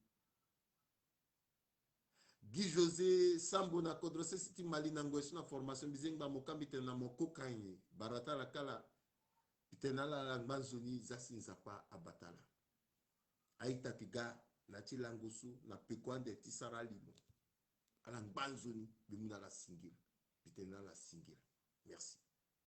Guy José Sambo na kodrose siti mali na ngwesu na formation bizenga mokambi tena mokokanye barata la kala tenala la ngbanzoni zasi nzapa abatala aita kiga na chilangusu na pekwande tisara limo ala ngbanzoni bimuna la singira bitenala singira merci.